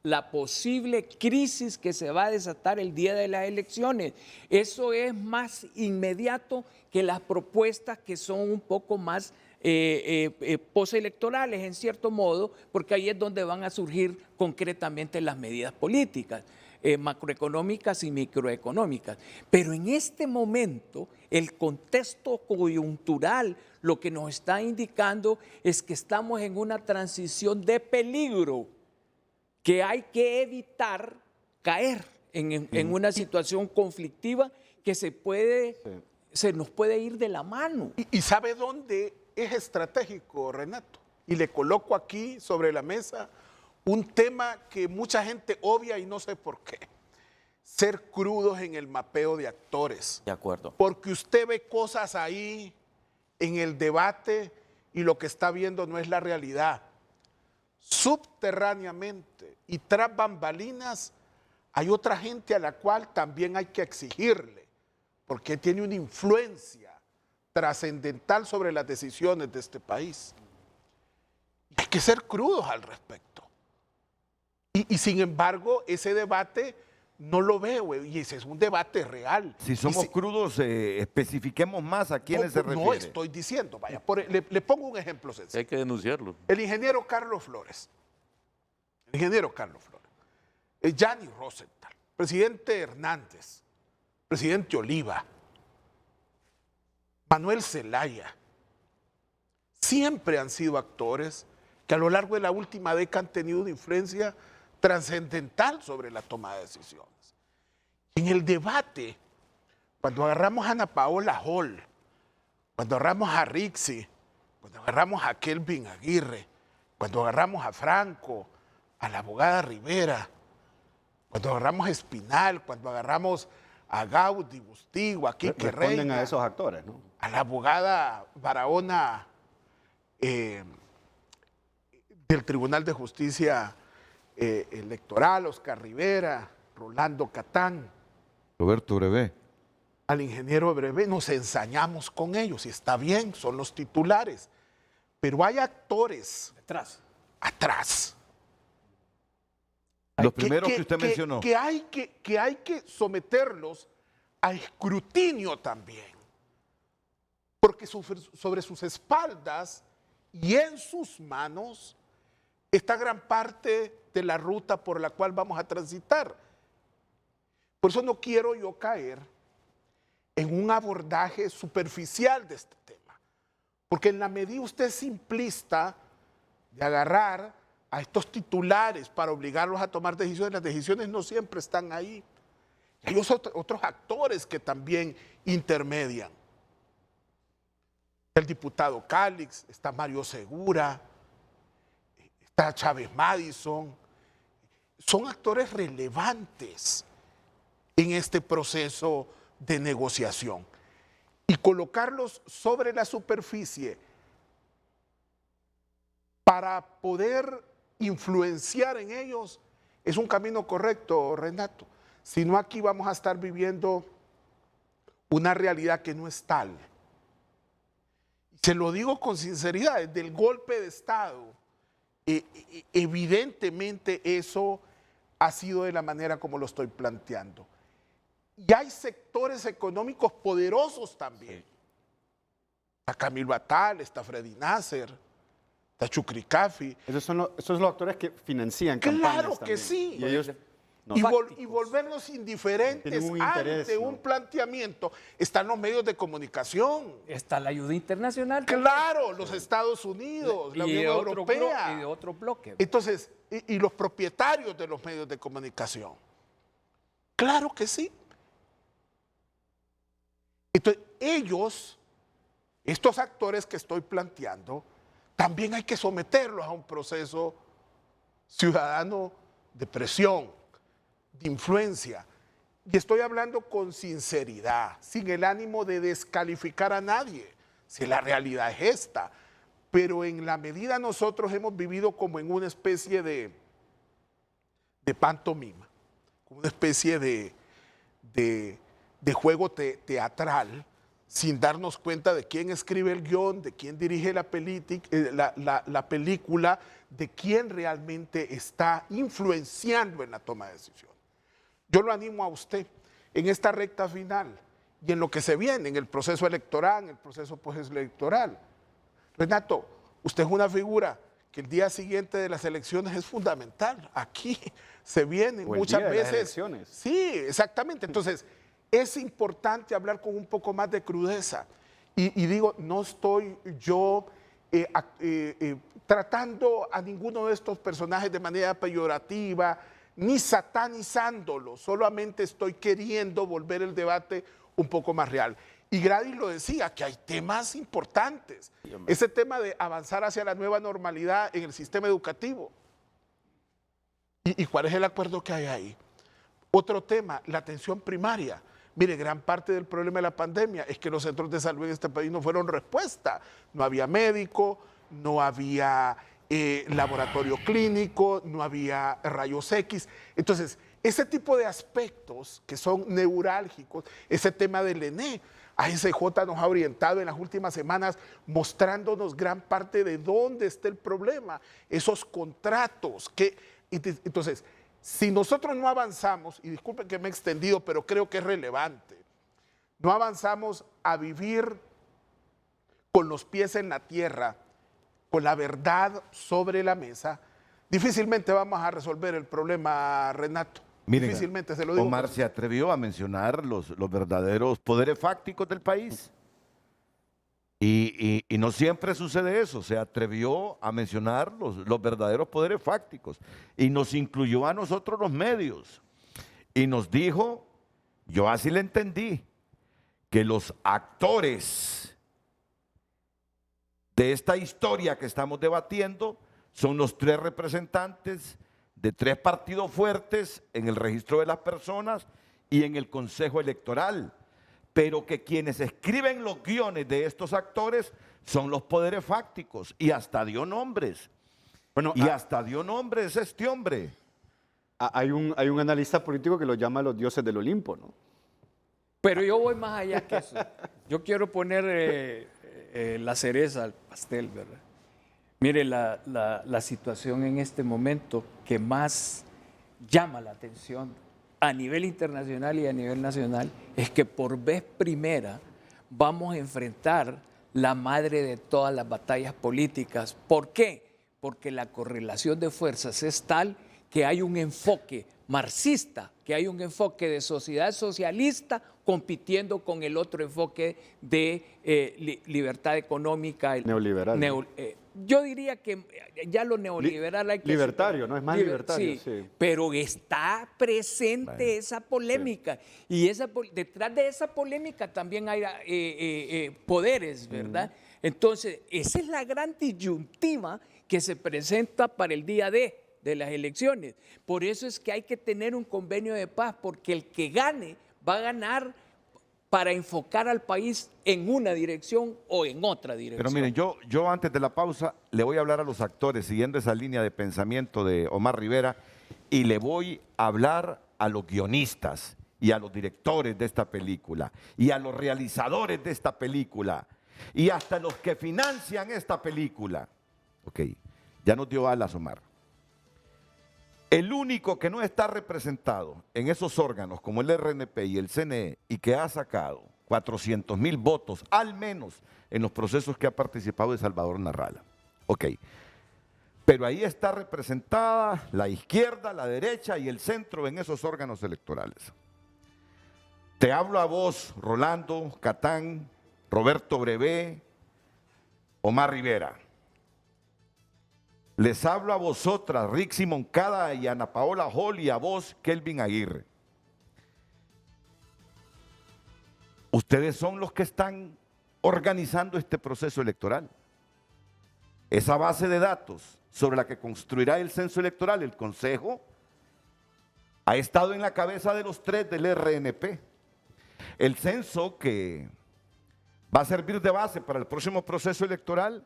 la posible crisis que se va a desatar el día de las elecciones. Eso es más inmediato que las propuestas que son un poco más postelectorales, en cierto modo, porque ahí es donde van a surgir concretamente las medidas políticas, macroeconómicas y microeconómicas. Pero en este momento, el contexto coyuntural lo que nos está indicando es que estamos en una transición de peligro, que hay que evitar caer en una situación conflictiva que se nos puede ir de la mano. ¿Y sabe dónde es estratégico, Renato? Y le coloco aquí sobre la mesa un tema que mucha gente obvia y no sé por qué. Ser crudos en el mapeo de actores. De acuerdo. Porque usted ve cosas ahí en el debate y lo que está viendo no es la realidad. Subterráneamente y tras bambalinas hay otra gente a la cual también hay que exigirle, porque tiene una influencia trascendental sobre las decisiones de este país. Hay que ser crudos al respecto. Y sin embargo, ese debate no lo veo, y ese es un debate real. Si somos crudos, especifiquemos más a quiénes se refiere. No estoy diciendo, vaya, le pongo un ejemplo sencillo. Hay que denunciarlo. El ingeniero Carlos Flores, Gianni Rosenthal, presidente Hernández, presidente Oliva, Manuel Zelaya, siempre han sido actores que a lo largo de la última década han tenido una influencia trascendental sobre la toma de decisiones. En el debate, cuando agarramos a Ana Paola Hall, cuando agarramos a Rixi, cuando agarramos a Kelvin Aguirre, cuando agarramos a Franco, a la abogada Rivera, cuando agarramos a Espinal, cuando agarramos a Gaudí, Bustillo, a Quique Responden Reina, a esos actores, ¿no? a la abogada Barahona del Tribunal de Justicia Electoral, Oscar Rivera, Rolando Catán, Roberto Brevé. al ingeniero Brevé, nos ensañamos con ellos, y está bien, son los titulares, pero hay actores atrás. Los primeros que usted mencionó. Que hay que someterlos a escrutinio también. porque sobre sus espaldas y en sus manos está gran parte de la ruta por la cual vamos a transitar. Por eso no quiero yo caer en un abordaje superficial de este tema, porque en la medida usted es simplista de agarrar a estos titulares para obligarlos a tomar decisiones, las decisiones no siempre están ahí. Hay otros actores que también intermedian. El diputado Cálix, está Mario Segura, está Chávez Madison. Son actores relevantes en este proceso de negociación. Y colocarlos sobre la superficie para poder influenciar en ellos es un camino correcto, Renato. Si no, aquí vamos a estar viviendo una realidad que no es tal. Se lo digo con sinceridad, desde el golpe de Estado, evidentemente eso ha sido de la manera como lo estoy planteando. Y hay sectores económicos poderosos también. Está Camilo Atal, está Freddy Nasser, está Chucricafi. Esos son los actores que financian campañas Claro que también. sí. Y ellos Y volvernos indiferentes Tienen un interés, ante ¿no? un planteamiento. Están los medios de comunicación. Está la ayuda internacional. Claro, los Estados Unidos, la Y Unión de otro Europea. y de otro bloque. Entonces, y los propietarios de los medios de comunicación. Claro que sí. Entonces, ellos, estos actores que estoy planteando, también hay que someterlos a un proceso ciudadano de presión, de influencia. Y estoy hablando con sinceridad, sin el ánimo de descalificar a nadie, si la realidad es esta. Pero en la medida nosotros hemos vivido como en una especie de pantomima, como una especie de juego teatral, sin darnos cuenta de quién escribe el guión, de quién dirige la película, de quién realmente está influenciando en la toma de decisiones. Yo lo animo a usted en esta recta final y en lo que se viene, en el proceso electoral, en el proceso postelectoral. Renato, usted es una figura que el día siguiente de las elecciones es fundamental. Aquí se vienen O el muchas día de las veces. elecciones. Sí, exactamente. Entonces, es importante hablar con un poco más de crudeza. Y digo, no estoy yo tratando a ninguno de estos personajes de manera peyorativa, ni satanizándolo, solamente estoy queriendo volver el debate un poco más real. Y Gradis lo decía, que hay temas importantes. Ese tema de avanzar hacia la nueva normalidad en el sistema educativo. ¿Y cuál es el acuerdo que hay ahí? Otro tema, la atención primaria. Mire, gran parte del problema de la pandemia es que los centros de salud en este país no fueron respuesta. No había médico, no había laboratorio clínico, no había rayos X. Entonces, ese tipo de aspectos que son neurálgicos, ese tema del ENE, ASJ nos ha orientado en las últimas semanas mostrándonos gran parte de dónde está el problema, esos contratos. Entonces, si nosotros no avanzamos, y disculpen que me he extendido, pero creo que es relevante, no avanzamos a vivir con los pies en la tierra, con la verdad sobre la mesa, difícilmente vamos a resolver el problema, Renato. Miren, difícilmente, se lo digo. Omar se atrevió a mencionar los verdaderos poderes fácticos del país. Y no siempre sucede eso. Se atrevió a mencionar los verdaderos poderes fácticos. Y nos incluyó a nosotros los medios. Y nos dijo, yo así le entendí, que los actores de esta historia que estamos debatiendo son los tres representantes de tres partidos fuertes en el registro de las personas y en el Consejo Electoral, pero que quienes escriben los guiones de estos actores son los poderes fácticos, y hasta dio nombres. Bueno, Hasta dio nombres este hombre. hay un analista político que los llama los dioses del Olimpo, ¿no? Pero yo voy más allá que eso. Yo quiero poner la cereza al pastel, ¿verdad? Mire, la situación en este momento que más llama la atención a nivel internacional y a nivel nacional es que por vez primera vamos a enfrentar la madre de todas las batallas políticas. ¿Por qué? Porque la correlación de fuerzas es tal que hay un enfoque marxista, que hay un enfoque de sociedad socialista compitiendo con el otro enfoque de libertad económica. Neoliberal. Yo diría que ya lo neoliberal hay que... Libertario, ¿no? Es más libertario, sí. Pero está presente esa polémica. Y detrás de esa polémica también hay poderes, ¿verdad? Entonces, esa es la gran disyuntiva que se presenta para el día de las elecciones. Por eso es que hay que tener un convenio de paz, porque el que gane va a ganar para enfocar al país en una dirección o en otra dirección. Pero miren, yo antes de la pausa le voy a hablar a los actores, siguiendo esa línea de pensamiento de Omar Rivera, y le voy a hablar a los guionistas y a los directores de esta película, y a los realizadores de esta película, y hasta los que financian esta película. Ok, ya nos dio alas, Omar. El único que no está representado en esos órganos como el RNP y el CNE y que ha sacado 400,000 votos al menos en los procesos que ha participado es Salvador Narrala. Ok, pero ahí está representada la izquierda, la derecha y el centro en esos órganos electorales. Te hablo a vos, Rolando, Catán, Roberto Brevé, Omar Rivera. Les hablo a vosotras, Rixi Moncada y Ana Paola Hall, y a vos, Kelvin Aguirre. Ustedes son los que están organizando este proceso electoral. Esa base de datos sobre la que construirá el censo electoral, el Consejo, ha estado en la cabeza de los 3 del RNP. El censo que va a servir de base para el próximo proceso electoral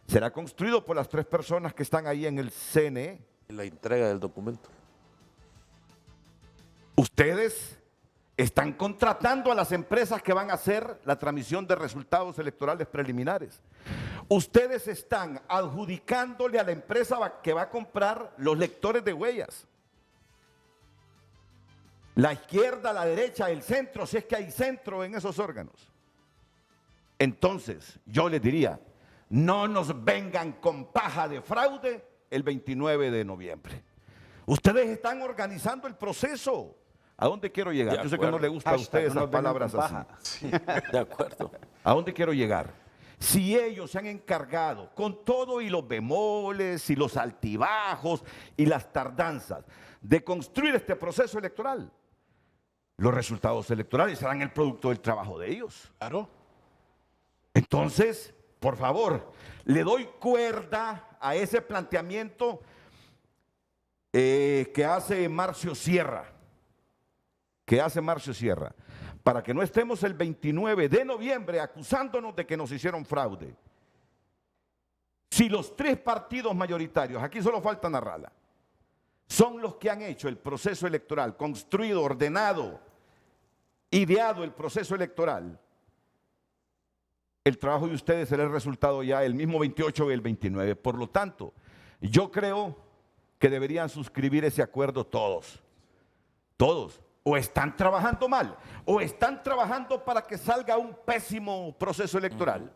será construido por las 3 personas que están ahí en el CNE. La entrega del documento. Ustedes están contratando a las empresas que van a hacer la transmisión de resultados electorales preliminares. Ustedes están adjudicándole a la empresa que va a comprar los lectores de huellas. La izquierda, la derecha, el centro, si es que hay centro en esos órganos. Entonces, yo les diría, no nos vengan con paja de fraude el 29 de noviembre. Ustedes están organizando el proceso. ¿A dónde quiero llegar? Yo sé que no le gusta a ustedes esas palabras así. Sí, de acuerdo. ¿A dónde quiero llegar? Si ellos se han encargado, con todo y los bemoles y los altibajos y las tardanzas, de construir este proceso electoral, los resultados electorales serán el producto del trabajo de ellos. Claro. Entonces, por favor, le doy cuerda a ese planteamiento que hace Marcio Sierra, para que no estemos el 29 de noviembre acusándonos de que nos hicieron fraude. Si los 3 partidos mayoritarios, aquí solo falta Narrala, son los que han hecho el proceso electoral, construido, ordenado, ideado el proceso electoral, el trabajo de ustedes será el resultado ya el mismo 28 y el 29. Por lo tanto, yo creo que deberían suscribir ese acuerdo todos. Todos. O están trabajando mal, o están trabajando para que salga un pésimo proceso electoral,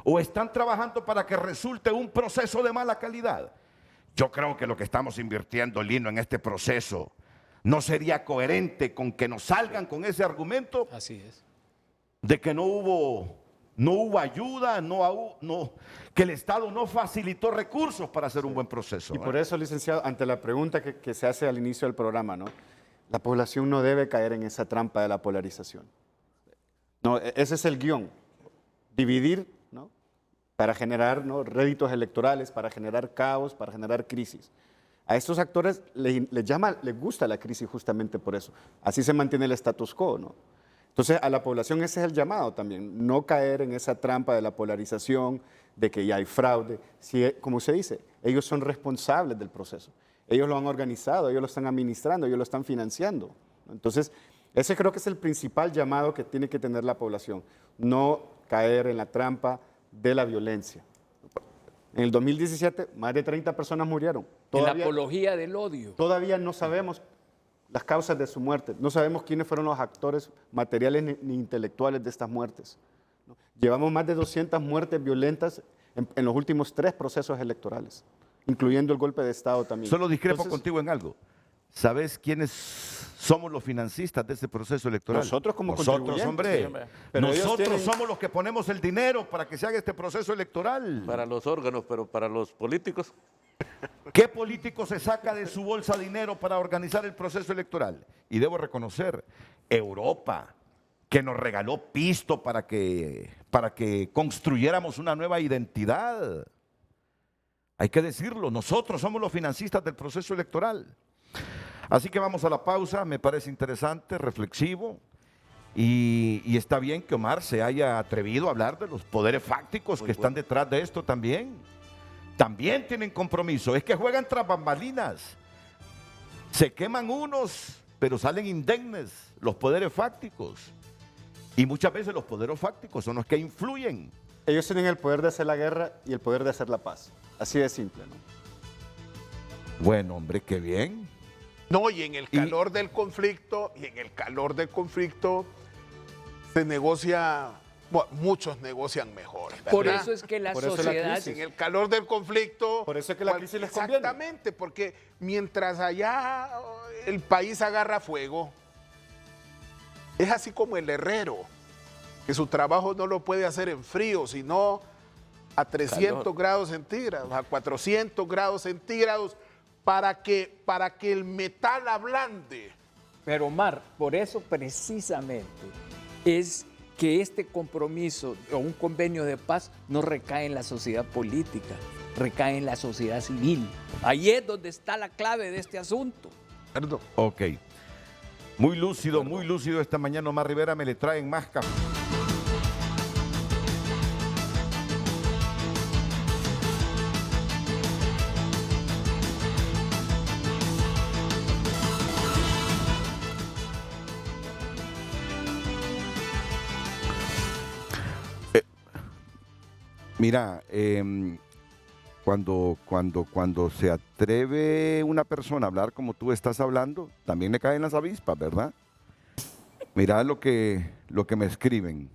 o están trabajando para que resulte un proceso de mala calidad. Yo creo que lo que estamos invirtiendo, Lino, en este proceso no sería coherente con que nos salgan con ese argumento. Así es. De que no hubo ayuda, que el Estado no facilitó recursos para hacer un buen proceso. Y por eso, licenciado, ante la pregunta que se hace al inicio del programa, ¿no? La población no debe caer en esa trampa de la polarización. No, ese es el guión. Dividir, ¿no? Para generar, ¿no?, réditos electorales, para generar caos, para generar crisis. A estos actores les gusta la crisis justamente por eso. Así se mantiene el status quo, ¿no? Entonces, a la población ese es el llamado también, no caer en esa trampa de la polarización, de que ya hay fraude. Si, como se dice, ellos son responsables del proceso. Ellos lo han organizado, ellos lo están administrando, ellos lo están financiando. Entonces, ese creo que es el principal llamado que tiene que tener la población, no caer en la trampa de la violencia. En el 2017, más de 30 personas murieron. En la apología del odio. Todavía no sabemos las causas de su muerte, no sabemos quiénes fueron los actores materiales ni intelectuales de estas muertes. Llevamos más de 200 muertes violentas en los últimos 3 procesos electorales, incluyendo el golpe de Estado también. Solo discrepo Entonces, contigo en algo. ¿Sabes quiénes somos los financistas de ese proceso electoral? Nosotros como Nosotros, contribuyentes. hombre. Sí, hombre. Pero ellos Nosotros tienen- somos los que ponemos el dinero para que se haga este proceso electoral. Para los órganos, pero para los políticos, ¿Qué político se saca de su bolsa dinero para organizar el proceso electoral? Y debo reconocer, Europa, que nos regaló pisto para que construyéramos una nueva identidad. Hay que decirlo, nosotros somos los financistas del proceso electoral. Así que vamos a la pausa, me parece interesante, reflexivo, y está bien que Omar se haya atrevido a hablar de los poderes fácticos que están detrás de esto también. También tienen compromiso, es que juegan tras bambalinas. Se queman unos, pero salen indemnes los poderes fácticos. Y muchas veces los poderes fácticos son los que influyen. Ellos tienen el poder de hacer la guerra y el poder de hacer la paz. Así de simple, ¿no? Bueno, hombre, qué bien. No, y en el calor del conflicto, se negocia, bueno, muchos negocian mejor. Por ¿verdad? eso es que la Por eso la sociedad... crisis. En el calor del conflicto. Por eso es que la crisis les conviene. Exactamente, porque mientras allá el país agarra fuego, es así como el herrero, que su trabajo no lo puede hacer en frío, sino a 300 Calor. grados centígrados, a 400 grados centígrados, para que el metal ablande. Pero Omar, por eso precisamente es que este compromiso o un convenio de paz no recae en la sociedad política, recae en la sociedad civil. Ahí es donde está la clave de este asunto. Perdón. Ok. Muy lúcido esta mañana. Omar Rivera, me le traen más café. Mira, cuando se atreve una persona a hablar como tú estás hablando, también le caen las avispas, ¿verdad? Mira lo que me escriben.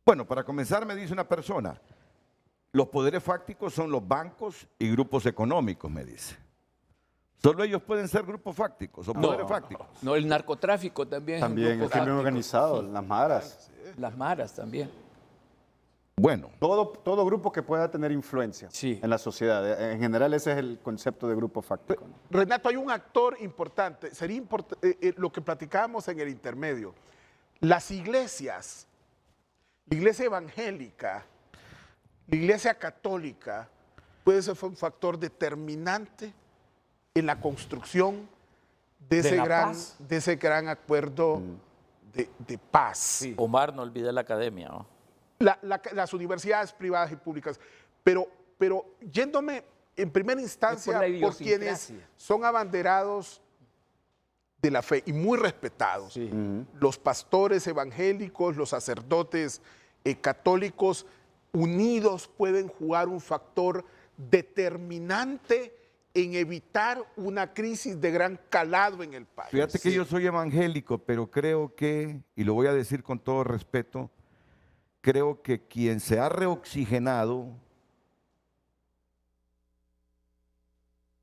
Bueno, para comenzar me dice una persona, los poderes fácticos son los bancos y grupos económicos, me dice. Solo ellos pueden ser grupos fácticos o poderes fácticos. No, el narcotráfico también. es un También el grupo crimen fáctico. organizado, las maras. Las maras también. Bueno, Todo grupo que pueda tener influencia Sí. en la sociedad. En general ese es el concepto de grupo fáctico, ¿no? Renato, hay un actor importante, sería lo que platicábamos en el intermedio. Las iglesias, la iglesia evangélica, la iglesia católica, puede ser un factor determinante en la construcción de ese gran acuerdo de paz. Omar, no olvide la academia, ¿no? Las universidades privadas y públicas, pero yéndome en primera instancia Es por la por quienes idiosincrasia. son abanderados de la fe y muy respetados, los pastores evangélicos, los sacerdotes católicos unidos pueden jugar un factor determinante en evitar una crisis de gran calado en el país. fíjate que yo soy evangélico, pero creo que, y lo voy a decir con todo respeto, creo que quien se ha reoxigenado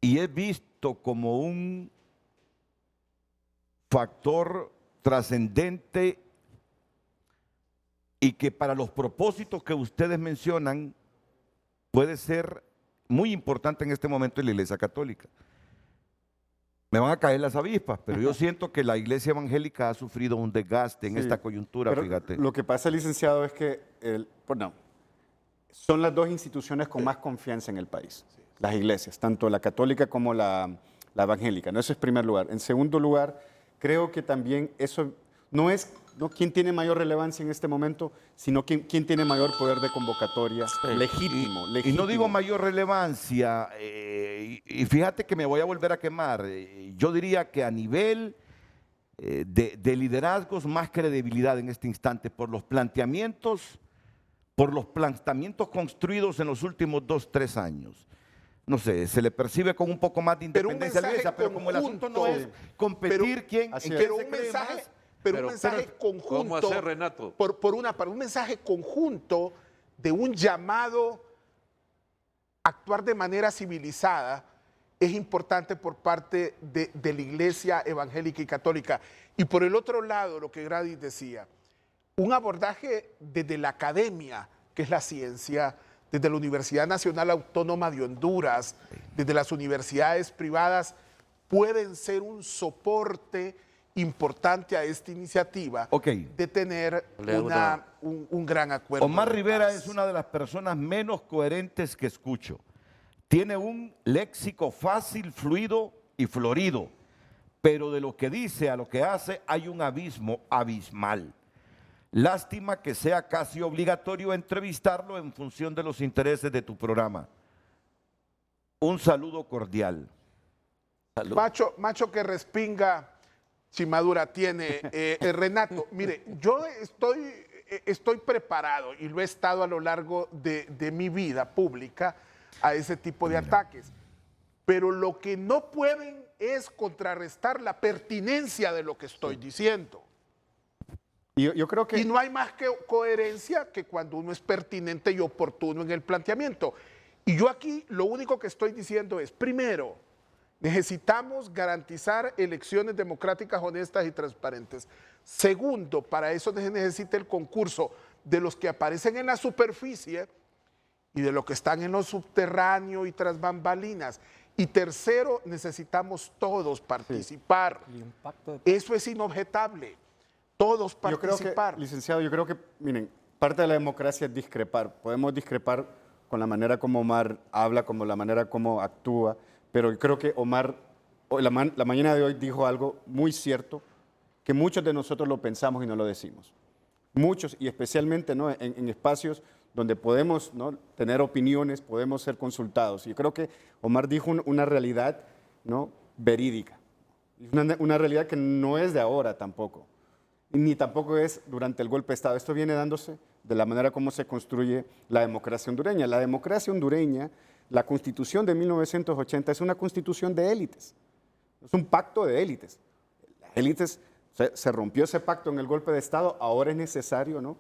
y es visto como un factor trascendente y que para los propósitos que ustedes mencionan puede ser muy importante en este momento en la Iglesia Católica. Me van a caer las avispas, pero yo siento que la iglesia evangélica ha sufrido un desgaste en Sí, esta coyuntura, pero fíjate. Lo que pasa, licenciado, es que son las dos instituciones con más confianza en el país, las iglesias, tanto la católica como la evangélica. ¿No? Eso es primer lugar. En segundo lugar, creo que también eso no es quién tiene mayor relevancia en este momento, sino quién tiene mayor poder de convocatoria legítimo. Y no digo mayor relevancia, y fíjate que me voy a volver a quemar. Yo diría que a nivel de liderazgos, más credibilidad en este instante por los planteamientos construidos en los últimos 2-3 años. No sé, se le percibe con un poco más de Pero un independencia a la mensaje iglesia, pero como el asunto no es conjunto. competir quién, Así en es. quién Pero se un cree mensaje, más, pero un mensaje conjunto. ¿Cómo hacer, Renato? Para un mensaje conjunto de un llamado a actuar de manera civilizada es importante por parte de la Iglesia evangélica y católica. Y por el otro lado, lo que Gradis decía, un abordaje desde la academia, que es la ciencia, desde la Universidad Nacional Autónoma de Honduras, desde las universidades privadas, pueden ser un soporte importante a esta iniciativa de tener un gran acuerdo. Omar Rivera es una de las personas menos coherentes que escucho. Tiene un léxico fácil, fluido y florido, pero de lo que dice a lo que hace hay un abismo abismal. Lástima que sea casi obligatorio entrevistarlo en función de los intereses de tu programa. Un saludo cordial. Salud. Macho que respinga, Chimadura tiene. Renato, mire, yo estoy preparado y lo he estado a lo largo de mi vida pública a ese tipo de ataques. Pero lo que no pueden es contrarrestar la pertinencia de lo que estoy diciendo. Yo creo que... Y no hay más que coherencia que cuando uno es pertinente y oportuno en el planteamiento. Y yo aquí lo único que estoy diciendo es, primero, necesitamos garantizar elecciones democráticas, honestas y transparentes. Segundo, para eso se necesita el concurso de los que aparecen en la superficie y de los que están en lo subterráneo y tras bambalinas. Y tercero, necesitamos todos participar. Eso es inobjetable. Todos participar. Yo creo que, licenciado, miren, parte de la democracia es discrepar. Podemos discrepar con la manera como Omar habla, como la manera como actúa, pero yo creo que Omar, la mañana de hoy dijo algo muy cierto, que muchos de nosotros lo pensamos y no lo decimos. Muchos, y especialmente, ¿no?, en espacios donde podemos, ¿no?, tener opiniones, podemos ser consultados. Yo creo que Omar dijo una realidad, ¿no?, verídica, una realidad que no es de ahora tampoco, ni tampoco es durante el golpe de Estado. Esto viene dándose de la manera como se construye la democracia hondureña. La democracia hondureña, la Constitución de 1980 es una constitución de élites, es un pacto de élites. Las élites, se rompió ese pacto en el golpe de Estado, ahora es necesario, ¿no?,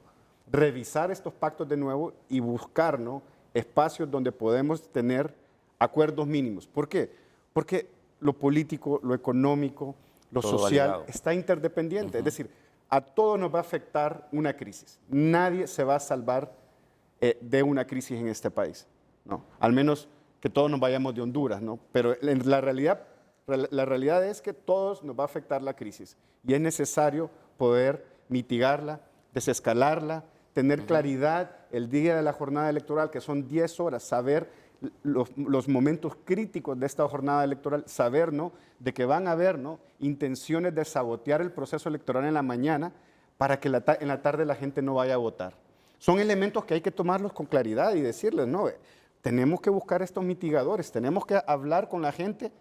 revisar estos pactos de nuevo y buscar, ¿no?, espacios donde podemos tener acuerdos mínimos. ¿Por qué? Porque lo político, lo económico, lo todo social validado. está interdependiente. Es decir, a todos nos va a afectar una crisis. Nadie se va a salvar de una crisis en este país, ¿no? Al menos que todos nos vayamos de Honduras, ¿no? Pero la realidad es que todos nos va a afectar la crisis y es necesario poder mitigarla, desescalarla, tener claridad el día de la jornada electoral, que son 10 horas, saber los momentos críticos de esta jornada electoral, saber, ¿no?, de que van a haber, ¿no?, intenciones de sabotear el proceso electoral en la mañana para que en la tarde la gente no vaya a votar. Son elementos que hay que tomarlos con claridad y decirles, no, tenemos que buscar estos mitigadores, tenemos que hablar con la gente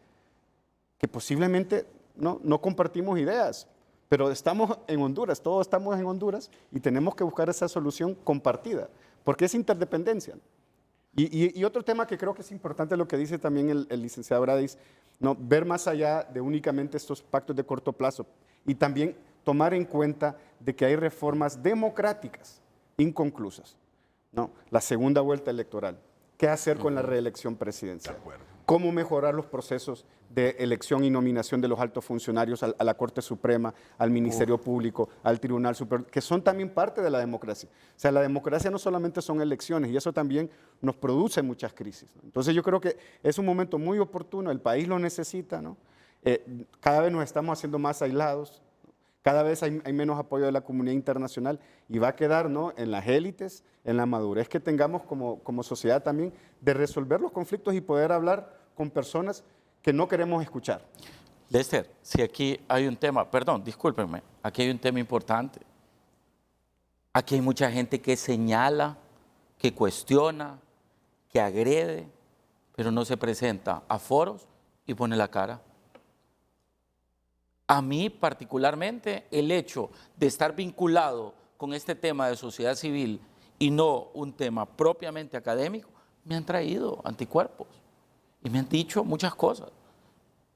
que posiblemente no compartimos ideas, pero estamos en Honduras, todos estamos en Honduras y tenemos que buscar esa solución compartida, porque es interdependencia. Y otro tema que creo que es importante, lo que dice también el licenciado Gradis, ¿no?, ver más allá de únicamente estos pactos de corto plazo y también tomar en cuenta de que hay reformas democráticas inconclusas, ¿no? La segunda vuelta electoral, qué hacer con la reelección presidencial, cómo mejorar los procesos de elección y nominación de los altos funcionarios a la Corte Suprema, al Ministerio Público, al Tribunal Superior, que son también parte de la democracia. O sea, la democracia no solamente son elecciones, y eso también nos produce muchas crisis, ¿no? Entonces yo creo que es un momento muy oportuno, el país lo necesita, ¿no? Cada vez nos estamos haciendo más aislados, ¿no? Cada vez hay menos apoyo de la comunidad internacional y va a quedar, ¿no?, en las élites, en la madurez que tengamos como sociedad también de resolver los conflictos y poder hablar con personas que no queremos escuchar. Lester, si aquí hay un tema, perdón, discúlpenme, aquí hay un tema importante. Aquí hay mucha gente que señala, que cuestiona, que agrede, pero no se presenta a foros y pone la cara. A mí particularmente el hecho de estar vinculado con este tema de sociedad civil y no un tema propiamente académico, me han traído anticuerpos. Y me han dicho muchas cosas.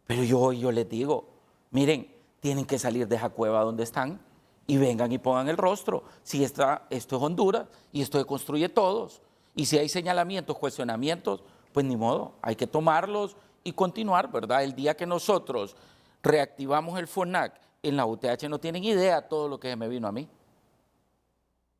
Pero yo les digo, miren, tienen que salir de esa cueva donde están y vengan y pongan el rostro. Si esto es Honduras y esto construye todos. Y si hay señalamientos, cuestionamientos, pues ni modo, hay que tomarlos y continuar, ¿verdad? El día que nosotros reactivamos el FONAC, en la UTH no tienen idea todo lo que me vino a mí.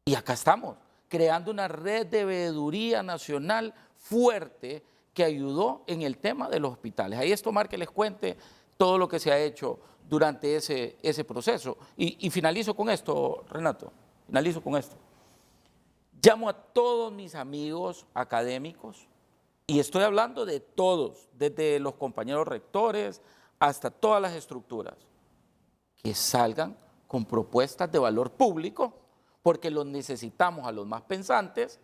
Y acá estamos, creando una red de veeduría nacional fuerte que ayudó en el tema de los hospitales. Ahí es tomar que les cuente todo lo que se ha hecho durante ese proceso. Y finalizo con esto, Renato, finalizo con esto. Llamo a todos mis amigos académicos, y estoy hablando de todos, desde los compañeros rectores hasta todas las estructuras, que salgan con propuestas de valor público, porque los necesitamos a los más pensantes,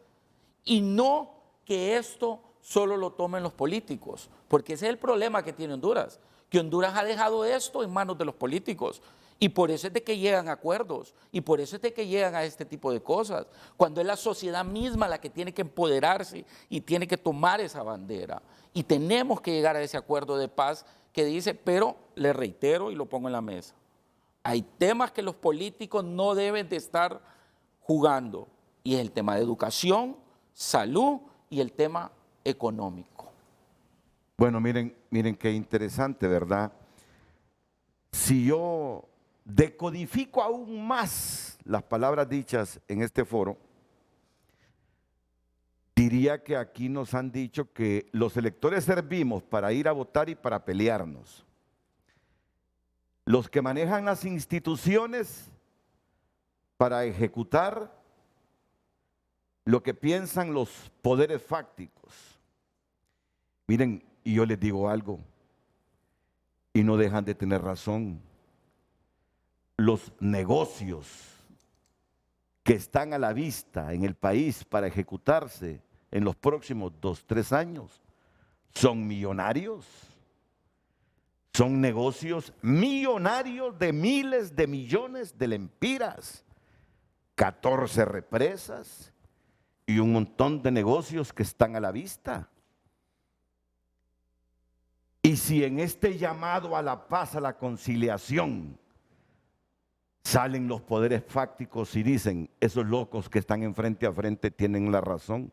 y no que esto solo lo tomen los políticos, porque ese es el problema que tiene Honduras, que Honduras ha dejado esto en manos de los políticos, y por eso es de que llegan a acuerdos, y por eso es de que llegan a este tipo de cosas, cuando es la sociedad misma la que tiene que empoderarse y tiene que tomar esa bandera. Y tenemos que llegar a ese acuerdo de paz que dice, pero le reitero y lo pongo en la mesa, hay temas que los políticos no deben de estar jugando, y es el tema de educación, salud y el tema económico. Bueno, miren qué interesante, ¿verdad? Si yo decodifico aún más las palabras dichas en este foro, diría que aquí nos han dicho que los electores servimos para ir a votar y para pelearnos. Los que manejan las instituciones para ejecutar lo que piensan los poderes fácticos. Miren, y yo les digo algo, y no dejan de tener razón. Los negocios que están a la vista en el país para ejecutarse en los próximos 2, 3 años son millonarios. Son negocios millonarios de miles de millones de lempiras, 14 represas y un montón de negocios que están a la vista. Y si en este llamado a la paz, a la conciliación, salen los poderes fácticos y dicen, esos locos que están en frente a frente tienen la razón,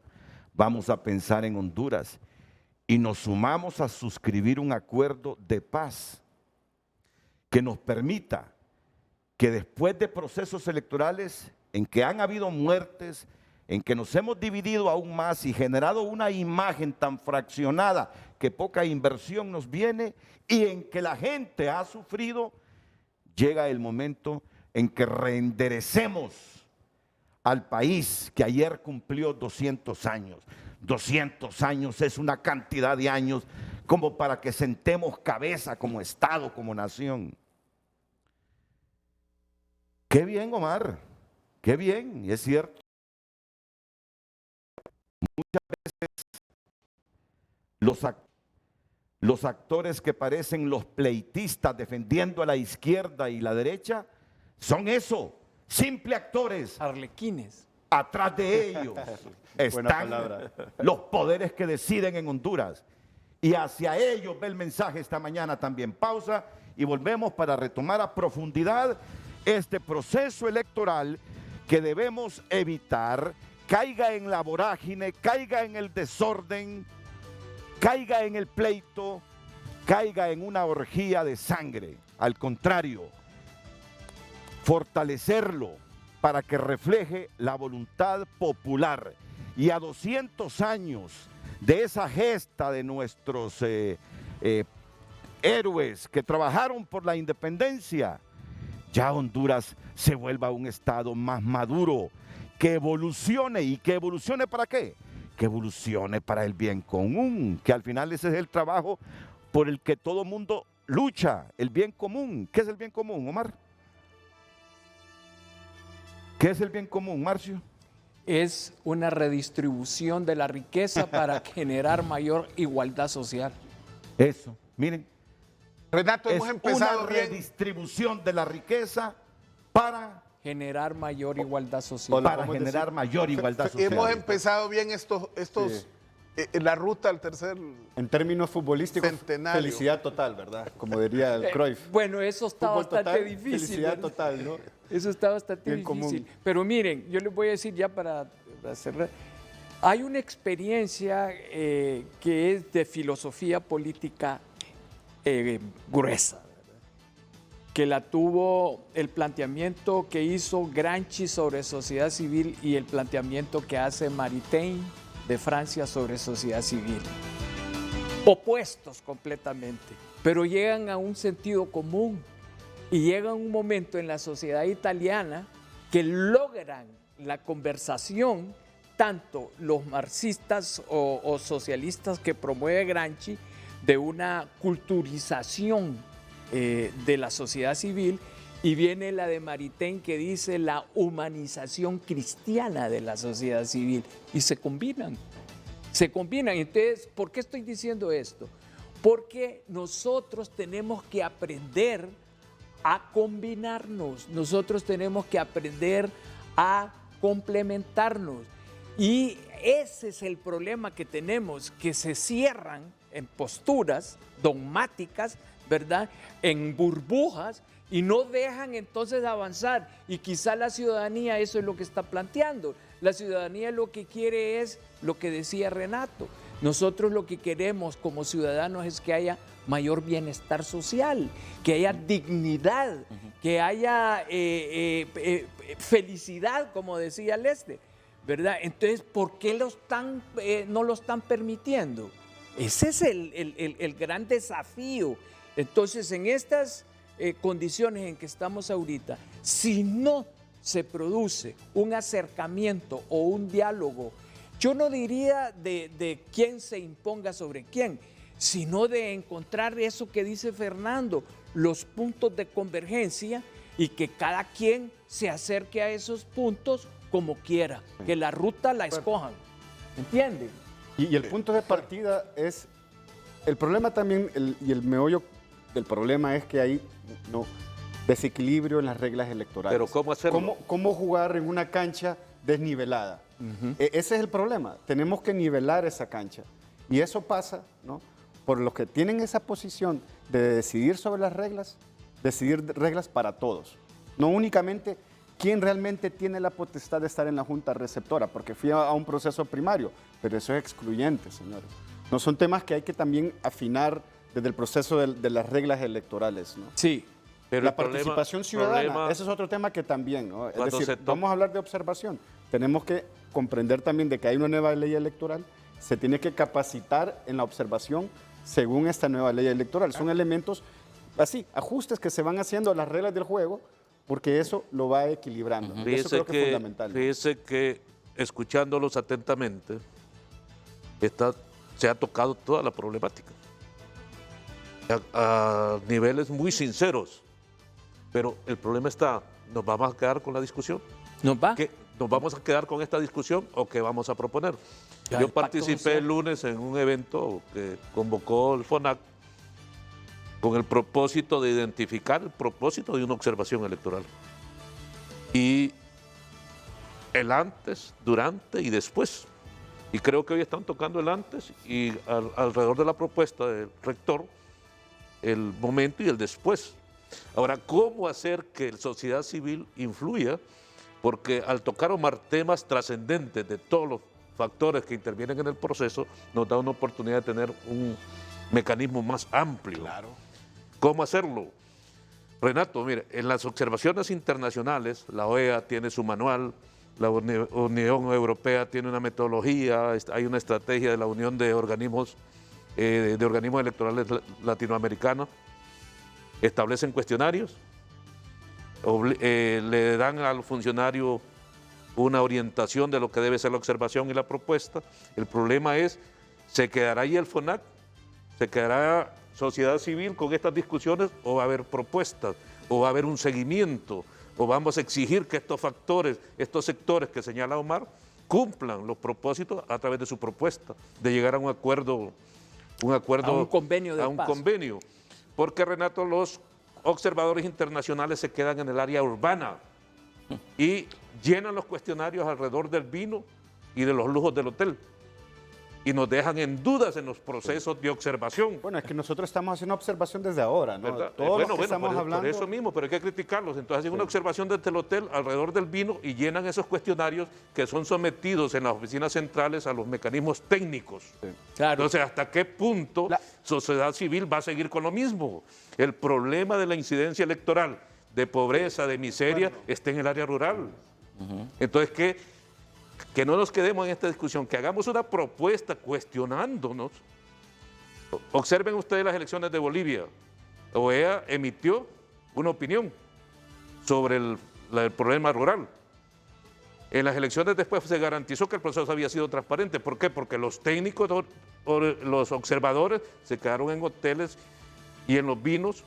vamos a pensar en Honduras, y nos sumamos a suscribir un acuerdo de paz que nos permita que después de procesos electorales en que han habido muertes, en que nos hemos dividido aún más y generado una imagen tan fraccionada que poca inversión nos viene, y en que la gente ha sufrido, llega el momento en que reenderecemos al país que ayer cumplió 200 años. 200 años es una cantidad de años como para que sentemos cabeza como Estado, como nación. Qué bien, Omar, qué bien, y es cierto. Muchas veces los actores que parecen los pleitistas defendiendo a la izquierda y la derecha son eso, simple actores. Arlequines. Atrás de ellos están los poderes que deciden en Honduras. Y hacia ellos ve el mensaje esta mañana también. Pausa y volvemos para retomar a profundidad este proceso electoral que debemos evitar caiga en la vorágine, caiga en el desorden, caiga en el pleito, caiga en una orgía de sangre. Al contrario, fortalecerlo para que refleje la voluntad popular. Y a 200 años de esa gesta de nuestros héroes que trabajaron por la independencia, ya Honduras se vuelva un estado más maduro, que evolucione. ¿Y que evolucione para qué? Que evolucione para el bien común, que al final ese es el trabajo por el que todo mundo lucha, el bien común. ¿Qué es el bien común, Omar? ¿Qué es el bien común, Marcio? Es una redistribución de la riqueza para generar mayor igualdad social. Eso, miren. Renato, hemos empezado una bien. redistribución de la riqueza para generar mayor igualdad social. Para generar mayor igualdad social. Hemos empezado bien la ruta al tercer. En términos futbolísticos, centenario. felicidad total, ¿verdad? Como diría el Cruyff. Bueno, eso está Fútbol bastante total, difícil. Felicidad ¿verdad? total, ¿no? Eso está bastante Bien difícil. común. Pero miren, yo les voy a decir ya para cerrar. Hay una experiencia que es de filosofía política gruesa, ¿verdad? Que la tuvo el planteamiento que hizo Gramsci sobre sociedad civil y el planteamiento que hace Maritain de Francia sobre sociedad civil. Opuestos completamente, pero llegan a un sentido común y llega un momento en la sociedad italiana que logran la conversación, tanto los marxistas o socialistas que promueve Gramsci, de una culturización de la sociedad civil, y viene la de Maritain que dice la humanización cristiana de la sociedad civil, y se combinan. Entonces, ¿por qué estoy diciendo esto? Porque nosotros tenemos que aprender a combinarnos, nosotros tenemos que aprender a complementarnos. Y ese es el problema que tenemos, que se cierran en posturas dogmáticas, ¿verdad? En burbujas, y no dejan entonces avanzar. Y quizá la ciudadanía eso es lo que está planteando. La ciudadanía lo que quiere es lo que decía Renato. Nosotros lo que queremos como ciudadanos es que haya mayor bienestar social, que haya dignidad, que haya felicidad, como decía Lester, ¿verdad? Entonces, ¿por qué no lo están permitiendo? Ese es el gran desafío. Entonces, en estas condiciones en que estamos ahorita, si no se produce un acercamiento o un diálogo, yo no diría de quién se imponga sobre quién, sino de encontrar eso que dice Fernando, los puntos de convergencia, y que cada quien se acerque a esos puntos como quiera, que la ruta la escojan, ¿entienden? Y el punto de partida es, el problema también, y el meollo del problema es que hay desequilibrio en las reglas electorales. Pero ¿cómo hacerlo? ¿Cómo jugar en una cancha desnivelada? Ese es el problema. Tenemos que nivelar esa cancha. Y eso pasa, ¿no?, por los que tienen esa posición de decidir sobre las reglas, decidir reglas para todos. No únicamente quién realmente tiene la potestad de estar en la junta receptora, porque fui a un proceso primario, pero eso es excluyente, señores. No son temas que hay que también afinar desde el proceso de las reglas electorales, ¿no? Sí. Pero la participación ciudadana, ese es otro tema que también, ¿no? Es decir, vamos a hablar de observación. Tenemos que comprender también de que hay una nueva ley electoral, se tiene que capacitar en la observación según esta nueva ley electoral. Son elementos, así, ajustes que se van haciendo a las reglas del juego, porque eso lo va equilibrando. Eso creo que es fundamental. Fíjese que, escuchándolos atentamente, se ha tocado toda la problemática a niveles muy sinceros. Pero el problema está, ¿nos vamos a quedar con la discusión? ¿Nos vamos a quedar con esta discusión o qué vamos a proponer? Yo participé el lunes en un evento que convocó el FONAC con el propósito de identificar el propósito de una observación electoral. Y el antes, durante y después. Y creo que hoy están tocando el antes y alrededor de la propuesta del rector, el momento y el después. Ahora, ¿cómo hacer que la sociedad civil influya? Porque al tocar temas trascendentes de todos los factores que intervienen en el proceso, nos da una oportunidad de tener un mecanismo más amplio. Claro. ¿Cómo hacerlo? Renato, mire, en las observaciones internacionales, la OEA tiene su manual, la Unión Europea tiene una metodología, hay una estrategia de la Unión de Organismos Electorales Latinoamericanos, establecen cuestionarios, le dan al funcionario una orientación de lo que debe ser la observación y la propuesta. El problema es, ¿se quedará ahí el FONAC? ¿Se quedará sociedad civil con estas discusiones o va a haber propuestas? ¿O va a haber un seguimiento? ¿O vamos a exigir que estos factores, estos sectores que señala Omar, cumplan los propósitos a través de su propuesta, de llegar a un acuerdo, a un convenio de paz? Convenio. Porque, Renato, los observadores internacionales se quedan en el área urbana y llenan los cuestionarios alrededor del vino y de los lujos del hotel. y nos dejan en dudas en los procesos de observación. Bueno, es que nosotros estamos haciendo observación desde ahora, ¿no? ¿Verdad? Todo lo que estamos por hablando. eso mismo, pero hay que criticarlos. Entonces hacen una observación desde el hotel alrededor del vino y llenan esos cuestionarios que son sometidos en las oficinas centrales a los mecanismos técnicos. Claro. Entonces, ¿hasta qué punto sociedad civil va a seguir con lo mismo? El problema de la incidencia electoral, de pobreza, de miseria, está en el área rural. Entonces, que no nos quedemos en esta discusión, que hagamos una propuesta cuestionándonos. Observen ustedes las elecciones de Bolivia. La OEA emitió una opinión sobre el problema rural. En las elecciones después se garantizó que el proceso había sido transparente. ¿Por qué? Porque los técnicos, los observadores se quedaron en hoteles y en los vinos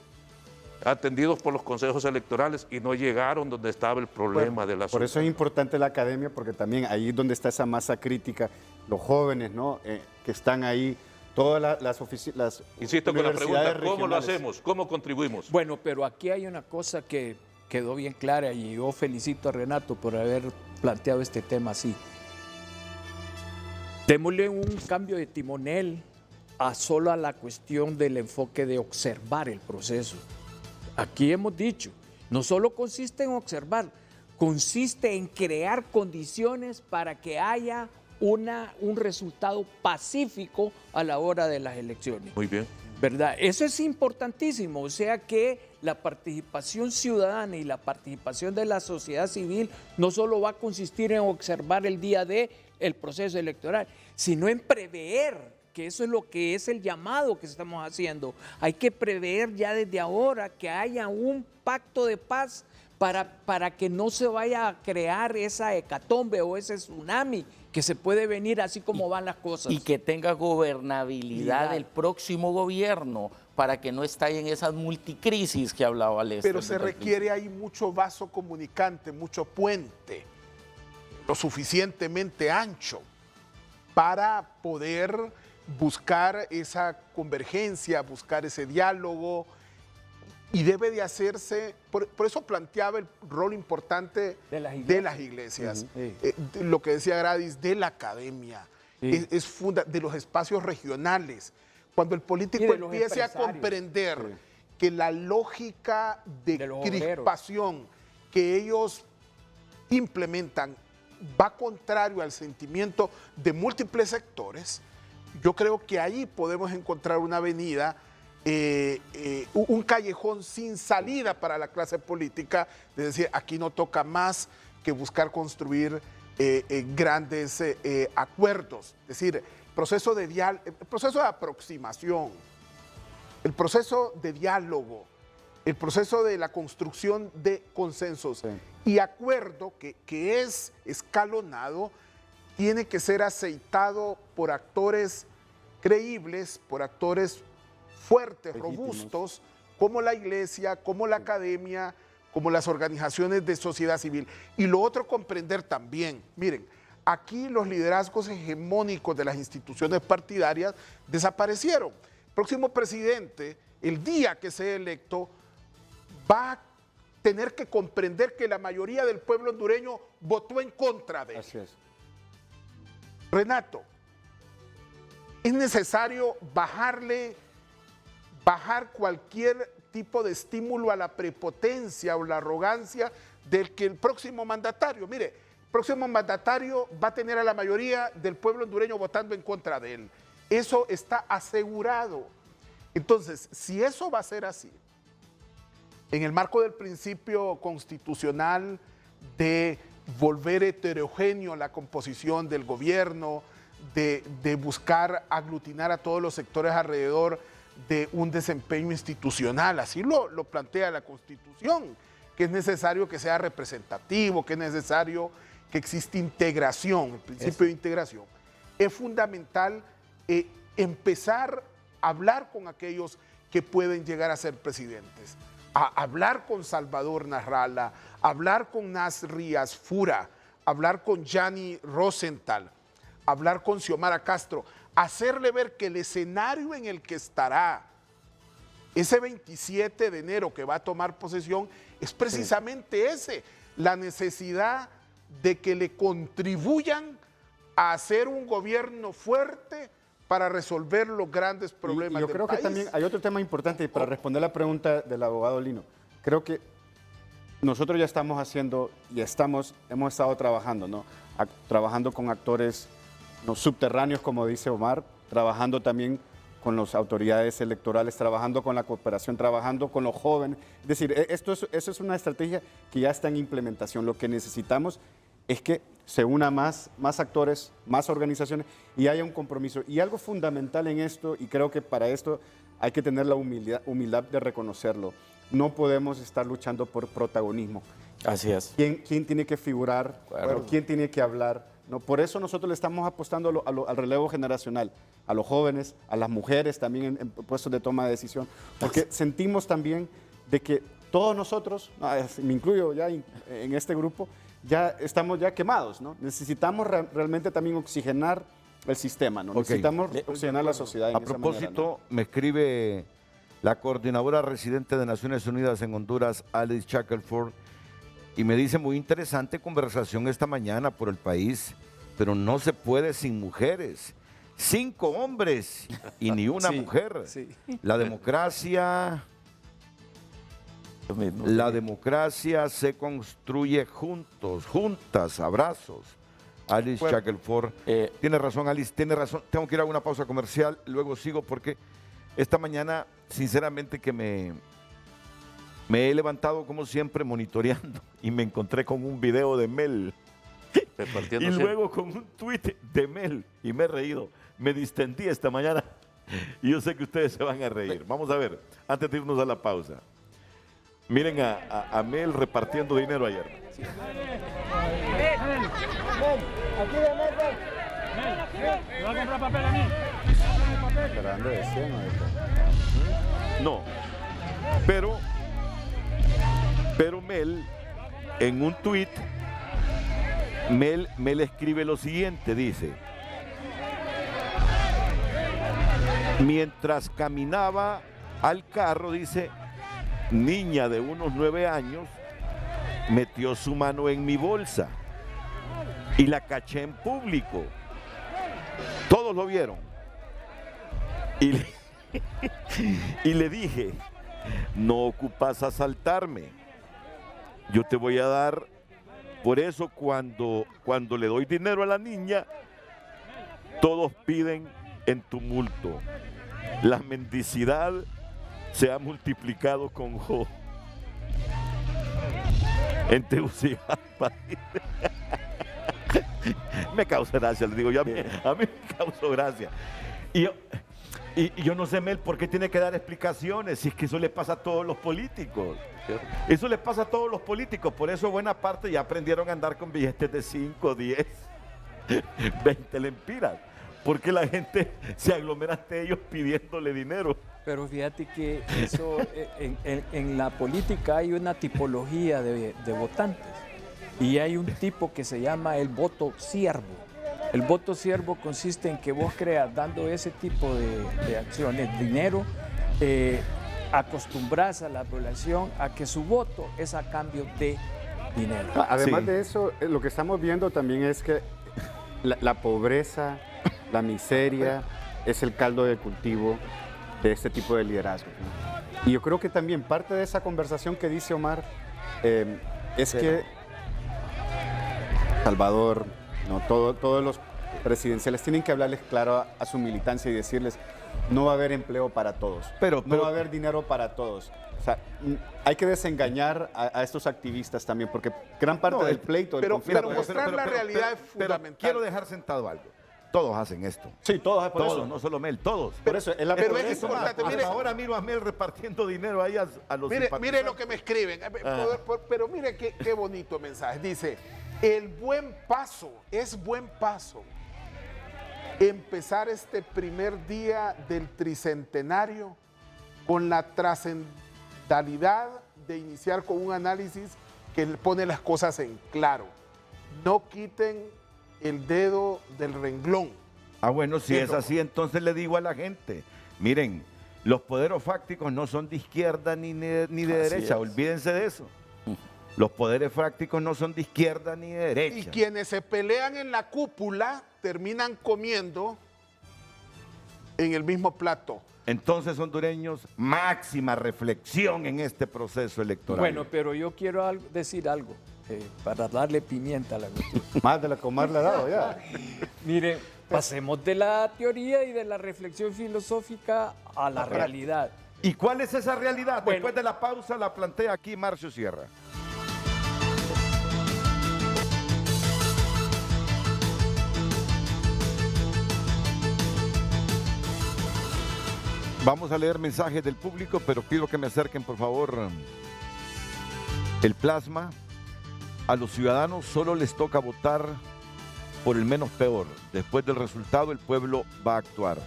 atendidos por los consejos electorales y no llegaron donde estaba el problema de la Por eso es importante la academia, porque también ahí es donde está esa masa crítica, los jóvenes, ¿no? Que están ahí, todas las oficinas. Insisto con la pregunta, ¿cómo lo hacemos? ¿Cómo contribuimos? Bueno, pero aquí hay una cosa que quedó bien clara y yo felicito a Renato por haber planteado este tema así. Démosle un cambio de timonel solo a la cuestión del enfoque de observar el proceso. Aquí hemos dicho, no solo consiste en observar, consiste en crear condiciones para que haya un resultado pacífico a la hora de las elecciones. Muy bien. ¿Verdad? Eso es importantísimo, o sea que la participación ciudadana y la participación de la sociedad civil no solo va a consistir en observar el día del proceso electoral, sino en prever, que eso es lo que es el llamado que estamos haciendo. Hay que prever ya desde ahora que haya un pacto de paz para que no se vaya a crear esa hecatombe o ese tsunami que se puede venir así como van las cosas. Y que tenga gobernabilidad el próximo gobierno para que no estallen esas multicrisis que hablaba Lester. Pero se requiere ahí mucho vaso comunicante, mucho puente, lo suficientemente ancho para poder buscar esa convergencia, buscar ese diálogo, y debe de hacerse, por eso planteaba el rol importante de las iglesias, lo que decía Gradis, de la academia, de los espacios regionales. Cuando el político empiece a comprender que la lógica de crispación que ellos implementan va contrario al sentimiento de múltiples sectores, yo creo que ahí podemos encontrar una avenida, un callejón sin salida para la clase política, es decir, aquí no toca más que buscar construir grandes acuerdos, es decir, el proceso de aproximación, el proceso de diálogo, el proceso de la construcción de consensos y acuerdo que es escalonado, tiene que ser aceitado por actores creíbles, por actores fuertes, robustos, como la iglesia, como la academia, como las organizaciones de sociedad civil. Y lo otro, comprender también, miren, aquí los liderazgos hegemónicos de las instituciones partidarias desaparecieron. El próximo presidente, el día que sea electo, va a tener que comprender que la mayoría del pueblo hondureño votó en contra de él. Así es. Renato, es necesario bajar cualquier tipo de estímulo a la prepotencia o la arrogancia del que el próximo mandatario, mire, el próximo mandatario va a tener a la mayoría del pueblo hondureño votando en contra de él. Eso está asegurado. Entonces, si eso va a ser así, en el marco del principio constitucional de volver heterogéneo la composición del gobierno, de buscar aglutinar a todos los sectores alrededor de un desempeño institucional, así lo plantea la Constitución, que es necesario que sea representativo, que es necesario que exista integración, el principio de integración. Es fundamental empezar a hablar con aquellos que pueden llegar a ser presidentes, a hablar con Salvador Narrala, hablar con Nasri Asfura, hablar con Gianni Rosenthal, hablar con Xiomara Castro, hacerle ver que el escenario en el que estará ese 27 de enero que va a tomar posesión es precisamente ese, la necesidad de que le contribuyan a hacer un gobierno fuerte para resolver los grandes problemas Yo del creo país. que también hay otro tema importante, y para responder la pregunta del abogado Lino, creo que nosotros ya estamos haciendo y hemos estado trabajando, ¿no? Trabajando con actores no subterráneos, como dice Omar, trabajando también con las autoridades electorales, trabajando con la cooperación, trabajando con los jóvenes. Es decir, eso es una estrategia que ya está en implementación. Lo que necesitamos es que se una más actores, más organizaciones y haya un compromiso. Y algo fundamental en esto, y creo que para esto hay que tener la humildad de reconocerlo, no podemos estar luchando por protagonismo. Así es. ¿Quién tiene que figurar? Claro. ¿Quién tiene que hablar? ¿No? Por eso nosotros le estamos apostando al relevo generacional, a los jóvenes, a las mujeres también en puestos de toma de decisión, porque sentimos también de que todos nosotros, me incluyo ya en este grupo, ya estamos ya quemados, ¿no? Necesitamos realmente también oxigenar el sistema, ¿no? Ok. Necesitamos oxigenar la sociedad. A propósito, me escribe la coordinadora residente de Naciones Unidas en Honduras, Alice Shackelford, y me dice: muy interesante conversación esta mañana por el país, pero no se puede sin mujeres. 5 hombres y ni una Sí, mujer. sí. La democracia se construye juntos, juntas, abrazos. Alice Shackelford. Tiene razón, Alice, tiene razón. Tengo que ir a una pausa comercial, luego sigo porque esta mañana, sinceramente, que me he levantado como siempre monitoreando y me encontré con un video de Mel y luego con un tweet de Mel y me he reído. Me distendí esta mañana y yo sé que ustedes se van a reír. Vamos a ver, antes de irnos a la pausa. Miren a Mel repartiendo dinero ayer. ¿Me va a comprar papel a mí? Esperando de 100, No, pero Mel, en un tuit, Mel escribe lo siguiente, dice: mientras caminaba al carro, dice, niña de unos 9 años metió su mano en mi bolsa y la caché en público. Todos lo vieron. Y le dije: no ocupas asaltarme. Yo te voy a dar. Por eso cuando le doy dinero a la niña, todos piden en tumulto. La mendicidad se ha multiplicado con Jo. En Tegucigalpa. Me causa gracia, le digo yo, a mí me causó gracia. Y yo no sé, Mel, por qué tiene que dar explicaciones, si es que eso le pasa a todos los políticos. Eso le pasa a todos los políticos, por eso buena parte ya aprendieron a andar con billetes de 5, 10, 20 lempiras, porque la gente se aglomera ante ellos pidiéndole dinero. Pero fíjate que eso, en la política hay una tipología de votantes y hay un tipo que se llama el voto siervo. El voto siervo consiste en que vos creas, dando ese tipo de acciones, dinero, acostumbras a la población a que su voto es a cambio de dinero. Además de eso, lo que estamos viendo también es que la pobreza, la miseria, es el caldo de cultivo de este tipo de liderazgo, ¿no? Y yo creo que también parte de esa conversación que dice Omar es que Salvador, ¿no? Todos los presidenciales tienen que hablarles claro a su militancia y decirles: no va a haber empleo para todos, no va a haber dinero para todos. O sea, hay que desengañar a estos activistas también, porque gran parte del pleito del conflicto... Pero mostrar la realidad es fundamental. Quiero dejar sentado algo. Todos hacen esto. Sí, todos, por todos, eso. No solo Mel, todos. Por eso, pero es importante. Mire, ahora miro a Mel repartiendo dinero ahí a los mire lo que me escriben. Pero mire qué bonito mensaje. Dice: el buen paso, es buen paso empezar este primer día del tricentenario con la trascendentalidad de iniciar con un análisis que pone las cosas en claro. No quiten el dedo del renglón. Ah, bueno, si es así, entonces le digo a la gente: miren, los poderes fácticos no son de izquierda ni de derecha, olvídense de eso. Los poderes fácticos no son de izquierda ni de derecha. Y quienes se pelean en la cúpula terminan comiendo en el mismo plato. Entonces, hondureños, máxima reflexión en este proceso electoral. Bueno, pero yo quiero decir algo para darle pimienta a la cuestión. Más de la que Omar le ha dado ya. Mire, pasemos de la teoría y de la reflexión filosófica a la realidad. ¿Y cuál es esa realidad? Bueno. Después de la pausa la plantea aquí Marcio Sierra. Vamos a leer mensajes del público, pero pido que me acerquen, por favor, el plasma. A los ciudadanos solo les toca votar por el menos peor. Después del resultado, el pueblo va a actuar,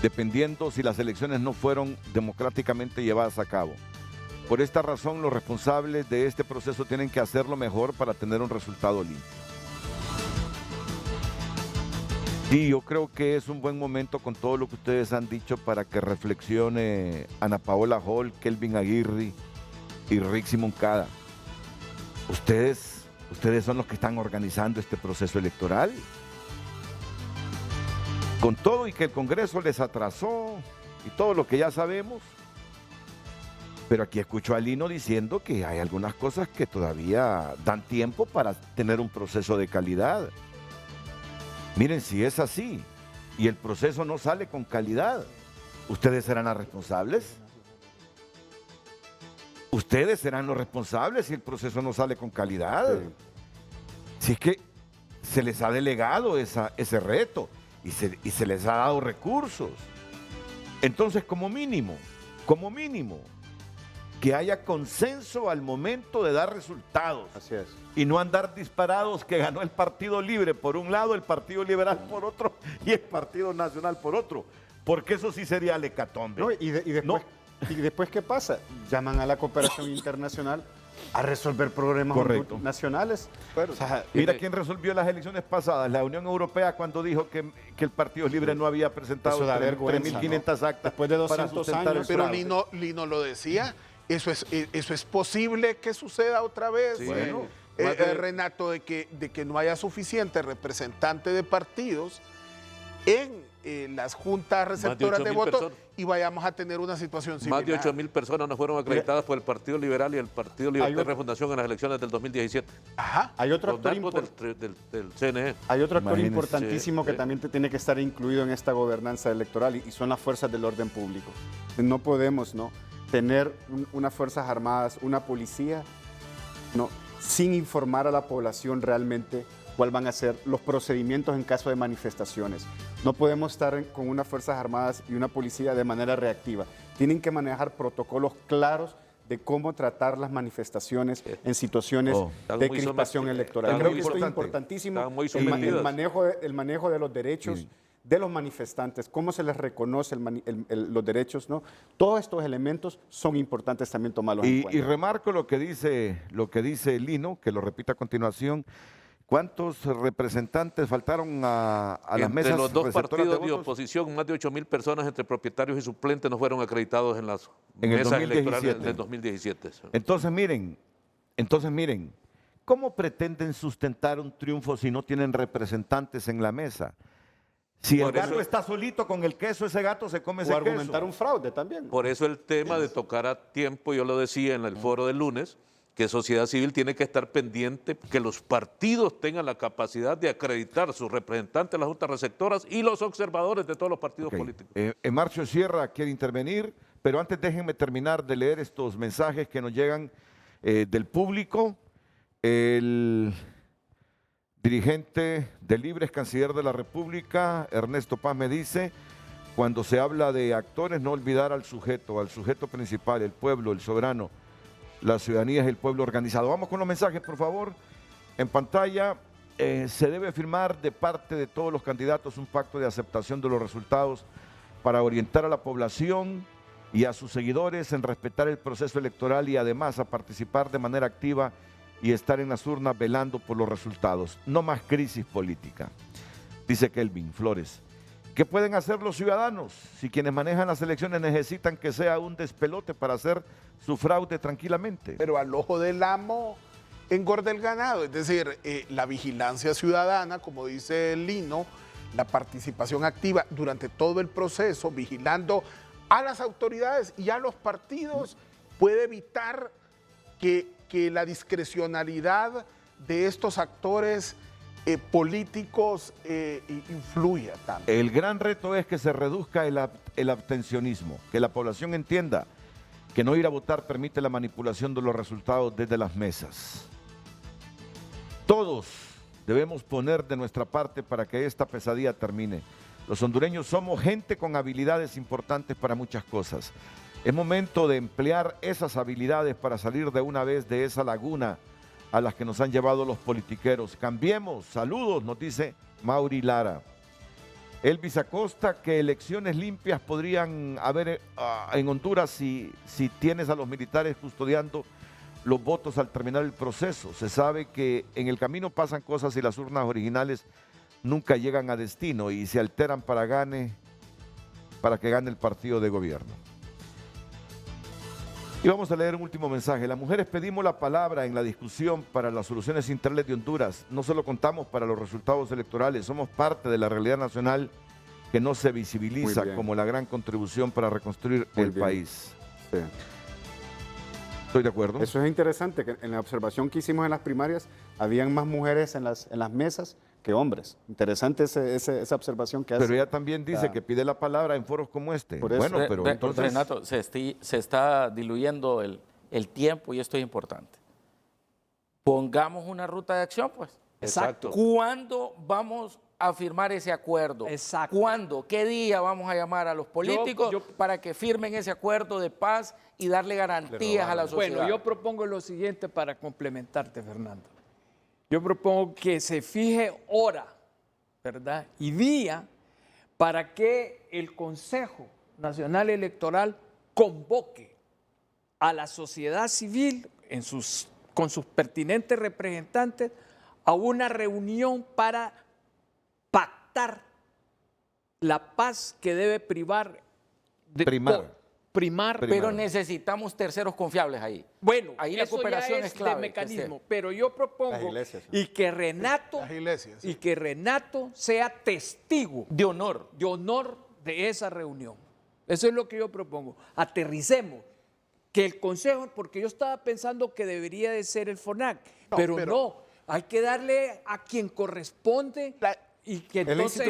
dependiendo si las elecciones no fueron democráticamente llevadas a cabo. Por esta razón, los responsables de este proceso tienen que hacerlo mejor para tener un resultado limpio. Sí, yo creo que es un buen momento con todo lo que ustedes han dicho para que reflexione Ana Paola Hall, Kelvin Aguirre y Rixi Moncada. Ustedes son los que están organizando este proceso electoral. Con todo y que el Congreso les atrasó y todo lo que ya sabemos. Pero aquí escucho a Lino diciendo que hay algunas cosas que todavía dan tiempo para tener un proceso de calidad. Miren, si es así y el proceso no sale con calidad, ¿ustedes serán los responsables? Ustedes serán los responsables si el proceso no sale con calidad. Sí. Si es que se les ha delegado ese reto y se les ha dado recursos. Entonces, como mínimo, que haya consenso al momento de dar resultados. Así es. Y no andar disparados que ganó el Partido Libre por un lado, el Partido Liberal por otro y el Partido Nacional por otro. Porque eso sí sería el hecatombe. No, ¿Y después qué pasa? Llaman a la cooperación internacional a resolver problemas nacionales. Pero, o sea, mira quién resolvió las elecciones pasadas, la Unión Europea, cuando dijo que el Partido Libre no había presentado 3.500 actas después de 200 para sustentar años. Pero Lino lo decía, eso es posible que suceda otra vez. Sí. Bueno, Renato, de que no haya suficiente representante de partidos en las juntas receptoras de votos y vayamos a tener una situación similar. Más de 8.000 personas no fueron acreditadas por el Partido Liberal y el Partido Libertad de Refundación en las elecciones del 2017. Ajá. Hay otro actor del CNE. Hay otro actor importantísimo que también tiene que estar incluido en esta gobernanza electoral y son las fuerzas del orden público. No podemos tener unas fuerzas armadas, una policía, sin informar a la población realmente cuáles van a ser los procedimientos en caso de manifestaciones. No podemos estar con unas fuerzas armadas y una policía de manera reactiva. Tienen que manejar protocolos claros de cómo tratar las manifestaciones en situaciones de crispación electoral. Creo que esto es importantísimo, el manejo de los derechos de los manifestantes, cómo se les reconoce los derechos, Todos estos elementos son importantes también tomarlos en cuenta. Y remarco lo que dice Lino, que lo repito a continuación. ¿Cuántos representantes faltaron a las mesas? Entre los dos partidos de oposición, más de 8.000 personas entre propietarios y suplentes no fueron acreditados en las mesas electorales del 2017. Entonces miren, ¿cómo pretenden sustentar un triunfo si no tienen representantes en la mesa? Si el gato está solito con el queso, ese gato se come ese queso. O argumentar un fraude también. Por eso el tema de tocar a tiempo, yo lo decía en el foro del lunes, que sociedad civil tiene que estar pendiente, que los partidos tengan la capacidad de acreditar sus representantes en las juntas receptoras y los observadores de todos los partidos políticos. Marcio Sierra quiere intervenir, pero antes déjenme terminar de leer estos mensajes que nos llegan del público. El dirigente de Libres, canciller de la República, Ernesto Paz, me dice: cuando se habla de actores, no olvidar al sujeto principal, el pueblo, el soberano. La ciudadanía es el pueblo organizado. Vamos con los mensajes, por favor. En pantalla, se debe firmar de parte de todos los candidatos un pacto de aceptación de los resultados para orientar a la población y a sus seguidores en respetar el proceso electoral y además a participar de manera activa y estar en las urnas velando por los resultados. No más crisis política, dice Kelvin Flores. ¿Qué pueden hacer los ciudadanos si quienes manejan las elecciones necesitan que sea un despelote para hacer su fraude tranquilamente? Pero al ojo del amo engorda el ganado. Es decir, la vigilancia ciudadana, como dice Lino, la participación activa durante todo el proceso, vigilando a las autoridades y a los partidos, puede evitar que la discrecionalidad de estos actores políticos influya tanto. El gran reto es que se reduzca el abstencionismo, que la población entienda que no ir a votar permite la manipulación de los resultados desde las mesas. Todos debemos poner de nuestra parte para que esta pesadilla termine. Los hondureños somos gente con habilidades importantes para muchas cosas. Es momento de emplear esas habilidades para salir de una vez de esa laguna a las que nos han llevado los politiqueros. Cambiemos, saludos, nos dice Mauri Lara. Elvis Acosta, que elecciones limpias podrían haber en Honduras si tienes a los militares custodiando los votos al terminar el proceso. Se sabe que en el camino pasan cosas y las urnas originales nunca llegan a destino y se alteran para que gane el partido de gobierno. Y vamos a leer un último mensaje. Las mujeres pedimos la palabra en la discusión para las soluciones integrales de Honduras. No solo contamos para los resultados electorales, somos parte de la realidad nacional que no se visibiliza como la gran contribución para reconstruir el país. Sí. Estoy de acuerdo. Eso es interesante, que en la observación que hicimos en las primarias, habían más mujeres en las mesas que hombres. Interesante esa observación que hace. Pero ella también dice que pide la palabra en foros como este. Por eso. Bueno, pero entonces... Renato, se está diluyendo el tiempo y esto es importante. Pongamos una ruta de acción, pues. Exacto. ¿Cuándo vamos a firmar ese acuerdo? Exacto. ¿Cuándo? ¿Qué día vamos a llamar a los políticos para que firmen ese acuerdo de paz y darle garantías a la sociedad? Bueno, yo propongo lo siguiente para complementarte, Fernando. Yo propongo que se fije hora, ¿verdad? Y día para que el Consejo Nacional Electoral convoque a la sociedad civil con sus pertinentes representantes a una reunión para pactar la paz que debe primar. Pero necesitamos terceros confiables ahí. Bueno, ahí la cooperación ya es clave. De mecanismo, pero yo propongo que Renato sea testigo de honor de esa reunión. Eso es lo que yo propongo. Aterricemos que el Consejo, porque yo estaba pensando que debería de ser el FONAC, pero no, hay que darle a quien corresponde. Y que entonces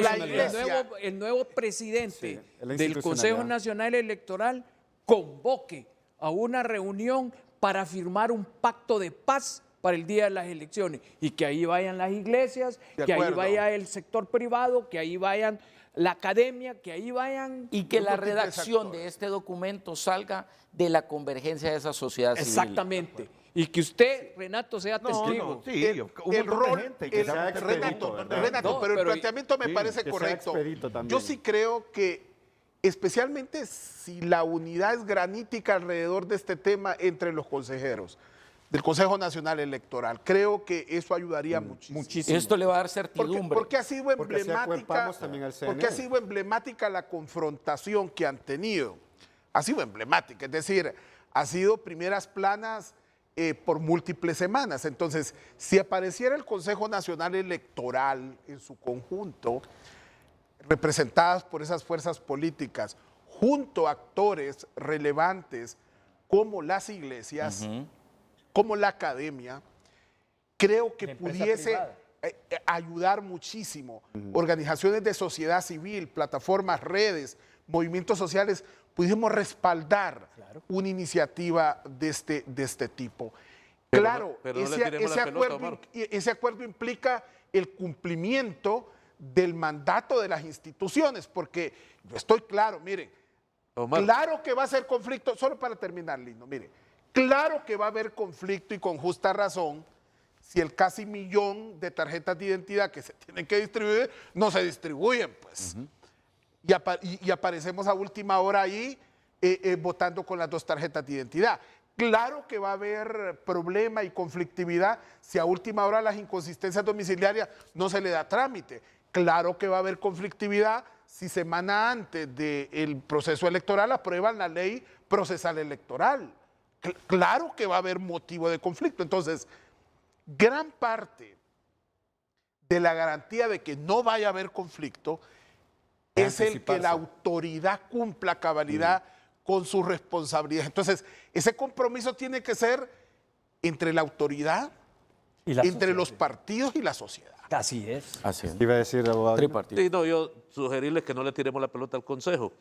el nuevo presidente del Consejo Nacional Electoral convoque a una reunión para firmar un pacto de paz para el día de las elecciones y que ahí vayan las iglesias, que ahí vaya el sector privado, que ahí vayan la academia, que ahí vayan... Y que la redacción de este documento salga de la convergencia de esa sociedad civil. Exactamente. Y que usted, Renato, sea testigo. El rol, Renato, pero el planteamiento me parece correcto. Yo sí creo que, especialmente si la unidad es granítica alrededor de este tema entre los consejeros del Consejo Nacional Electoral, creo que eso ayudaría muchísimo. Esto le va a dar certidumbre. Porque ha sido emblemática la confrontación que han tenido. Ha sido emblemática, es decir, ha sido primeras planas por múltiples semanas. Entonces, si apareciera el Consejo Nacional Electoral en su conjunto, representadas por esas fuerzas políticas, junto a actores relevantes como las iglesias, como la academia, creo que pudiese ayudar muchísimo. Organizaciones de sociedad civil, plataformas, redes, movimientos sociales, pudiésemos respaldar una iniciativa de este tipo. Claro, ese acuerdo implica el cumplimiento del mandato de las instituciones, porque yo estoy claro, miren, claro que va a ser conflicto, solo para terminar, Lino, mire, claro que va a haber conflicto y con justa razón si el casi 1 millón de tarjetas de identidad que se tienen que distribuir no se distribuyen, pues. Y aparecemos a última hora ahí votando con las 2 tarjetas de identidad. Claro que va a haber problema y conflictividad si a última hora las inconsistencias domiciliarias no se le da trámite. Claro que va a haber conflictividad si semana antes del proceso electoral aprueban la ley procesal electoral. Claro que va a haber motivo de conflicto. Entonces, Gran parte de la garantía de que no vaya a haber conflicto es el que la autoridad cumpla a cabalidad con sus responsabilidades. Entonces, ese compromiso tiene que ser entre la autoridad, entre los partidos y la sociedad. Así es. Así es. Iba a decir, abogado. Tripartito. Sí, no, yo sugerirles que no le tiremos la pelota al Consejo,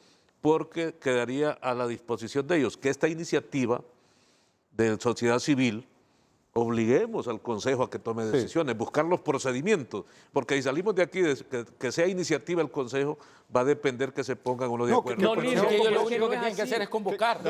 porque quedaría a la disposición de ellos que esta iniciativa de sociedad civil obliguemos al Consejo a que tome decisiones, buscar los procedimientos, porque si salimos de aquí que sea iniciativa el Consejo, va a depender que se pongan uno de acuerdo. No, ellos lo único que tienen que hacer es convocar.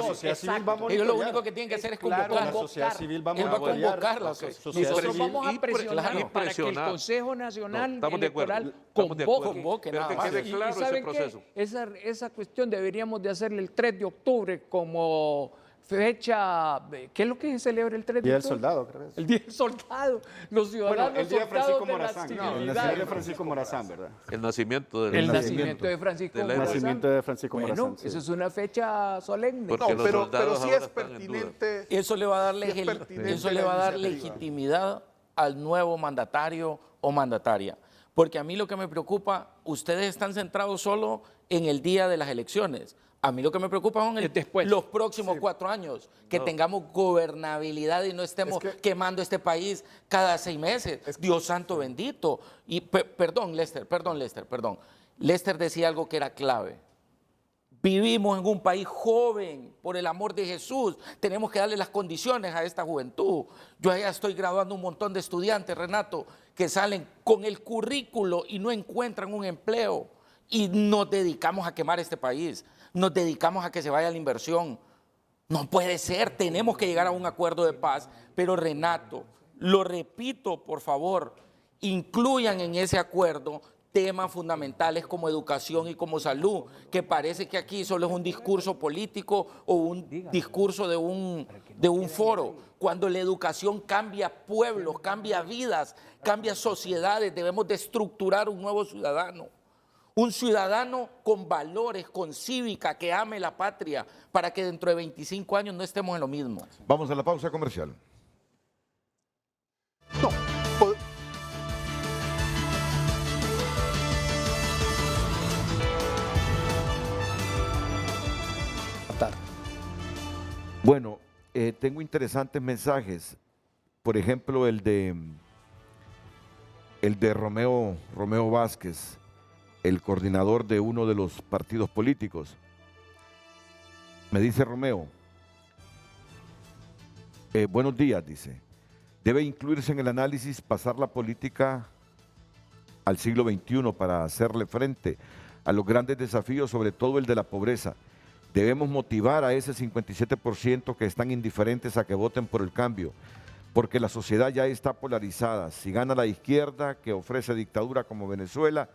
Ellos lo único que tienen que hacer es convocar. La sociedad civil va a convocar. Nosotros vamos a presionar para que el Consejo Nacional Electoral convoque. Pero que quede claro ese proceso. Esa cuestión deberíamos de hacerle el 3 de octubre como fecha. ¿Qué es lo que se celebra el 3 de octubre? Día del Soldado, creo. El Día del Soldado. Los ciudadanos el día de Francisco soldados de la Morazán. El civilidad. nacimiento de Francisco Morazán, ¿verdad? El nacimiento El nacimiento de Francisco Morazán. El nacimiento de Francisco Morazán. Bueno, eso es una fecha solemne. Porque No, los pero soldados sí ahora es están en duda. pertinente. Eso le va a dar, Sí, es pertinente eso le va a la dar iniciativa. legitimidad al nuevo mandatario o mandataria. Porque a mí lo que me preocupa, ustedes están centrados solo en el día de las elecciones. A mí lo que me preocupa son los próximos 4 años, que tengamos gobernabilidad y no estemos quemando este país cada 6 meses. Dios santo bendito. Y perdón, Lester. Lester decía algo que era clave. Vivimos en un país joven, por el amor de Jesús. Tenemos que darle las condiciones a esta juventud. Yo ya estoy graduando un montón de estudiantes, Renato, que salen con el currículo y no encuentran un empleo. Y nos dedicamos a quemar este país. Nos dedicamos a que se vaya la inversión. No puede ser, tenemos que llegar a un acuerdo de paz. Pero Renato, lo repito, por favor, incluyan en ese acuerdo temas fundamentales como educación y como salud, que parece que aquí solo es un discurso político o un discurso de un foro. Cuando la educación cambia pueblos, cambia vidas, cambia sociedades, debemos de estructurar un nuevo ciudadano. Un ciudadano con valores, con cívica, que ame la patria, para que dentro de 25 años no estemos en lo mismo. Vamos a la pausa comercial. No, Bueno, tengo interesantes mensajes. Por ejemplo, el de Romeo Vázquez, el coordinador de uno de los partidos políticos. Me dice Romeo, buenos días, dice, debe incluirse en el análisis pasar la política al siglo XXI para hacerle frente a los grandes desafíos, sobre todo el de la pobreza. Debemos motivar a ese 57% que están indiferentes a que voten por el cambio, porque la sociedad ya está polarizada. Si gana la izquierda, que ofrece dictadura como Venezuela,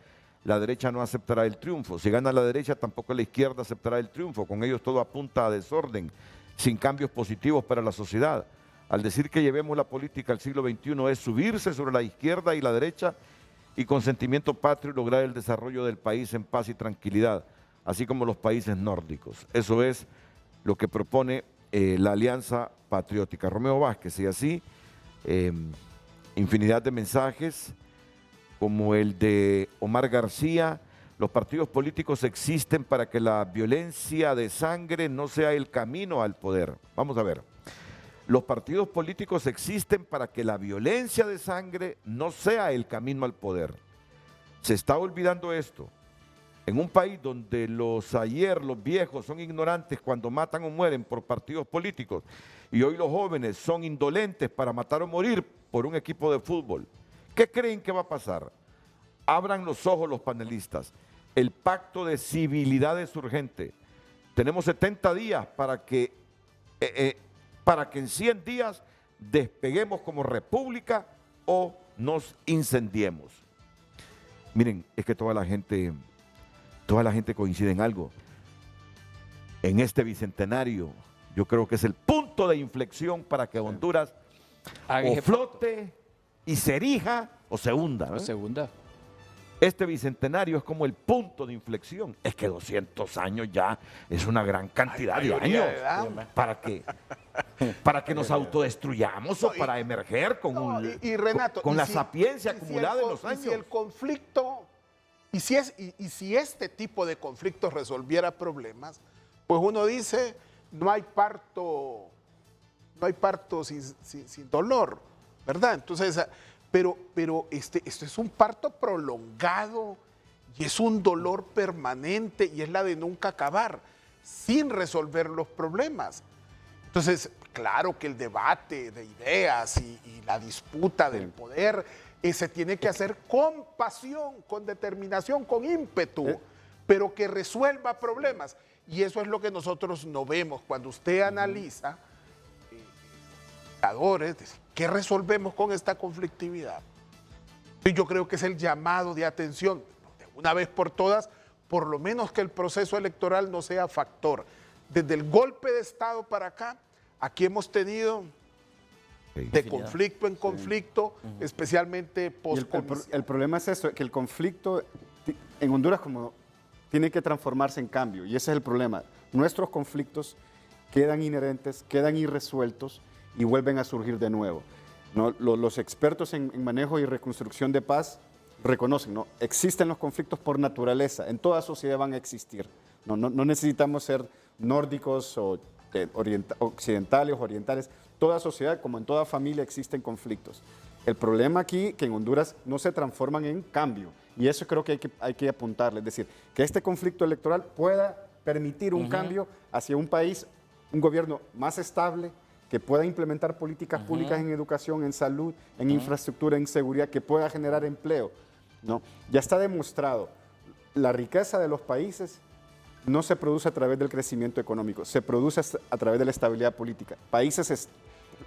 la derecha no aceptará el triunfo. Si gana la derecha, tampoco la izquierda aceptará el triunfo. Con ellos todo apunta a desorden, sin cambios positivos para la sociedad. Al decir que llevemos la política al siglo XXI es subirse sobre la izquierda y la derecha y con sentimiento patrio lograr el desarrollo del país en paz y tranquilidad, así como los países nórdicos. Eso es lo que propone la Alianza Patriótica. Romeo Vázquez, y así infinidad de mensajes, como el de Omar García. Los partidos políticos existen para que la violencia de sangre no sea el camino al poder. Vamos a ver. Los partidos políticos existen para que la violencia de sangre no sea el camino al poder. Se está olvidando esto. En un país donde los viejos son ignorantes cuando matan o mueren por partidos políticos, y hoy los jóvenes son indolentes para matar o morir por un equipo de fútbol, ¿qué creen que va a pasar? Abran los ojos los panelistas. El pacto de civilidad es urgente. Tenemos 70 días para que en 100 días despeguemos como república o nos incendiemos. Miren, es que toda la gente coincide en algo. En este bicentenario, yo creo que es el punto de inflexión para que Honduras o flote y se erija o se hunda. Se hunda. Este bicentenario es como el punto de inflexión. Es que 200 años ya es una gran cantidad de años. ¿Para que nos autodestruyamos o para emerger con, Renato, con la sapiencia acumulada en los años? Y si el conflicto, y si este tipo de conflictos resolviera problemas, pues uno dice, no hay parto sin dolor, ¿verdad? Entonces, pero esto es un parto prolongado y es un dolor permanente y es la de nunca acabar, sin resolver los problemas. Entonces, claro que el debate de ideas y la disputa del poder se tiene que hacer con pasión, con determinación, con ímpetu, pero que resuelva problemas. Y eso es lo que nosotros no vemos. Cuando usted analiza indicadores, ¿qué resolvemos con esta conflictividad? Y yo creo que es el llamado de atención, de una vez por todas, por lo menos que el proceso electoral no sea factor. Desde el golpe de Estado para acá, aquí hemos tenido de conflicto en conflicto, especialmente post-comisión. El problema es eso, que el conflicto en Honduras como tiene que transformarse en cambio, y ese es el problema. Nuestros conflictos quedan inherentes, quedan irresueltos y vuelven a surgir de nuevo, ¿no? Los expertos en manejo y reconstrucción de paz reconocen, ¿no? Existen los conflictos por naturaleza, en toda sociedad van a existir. No necesitamos ser nórdicos o occidentales o orientales. Toda sociedad, como en toda familia, existen conflictos. El problema aquí que en Honduras no se transforman en cambio, y eso creo que hay que apuntarle, es decir, que este conflicto electoral pueda permitir un cambio hacia un país, un gobierno más estable, que pueda implementar políticas públicas en educación, en salud, en infraestructura, en seguridad, que pueda generar empleo, ¿no? Ya está demostrado, la riqueza de los países no se produce a través del crecimiento económico, se produce a través de la estabilidad política. Países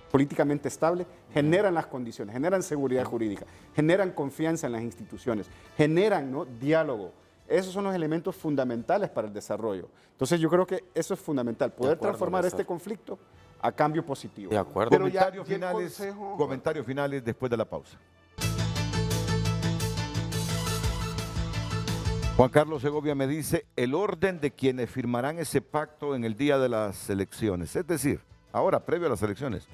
políticamente estables generan las condiciones, generan seguridad jurídica, generan confianza en las instituciones, generan, ¿no?, diálogo. Esos son los elementos fundamentales para el desarrollo. Entonces yo creo que eso es fundamental, poder transformar este conflicto a cambio positivo. De acuerdo. Pero Comentarios finales después de la pausa. Juan Carlos Segovia me dice el orden de quienes firmarán ese pacto en el día de las elecciones. Es decir, ahora, previo a las elecciones.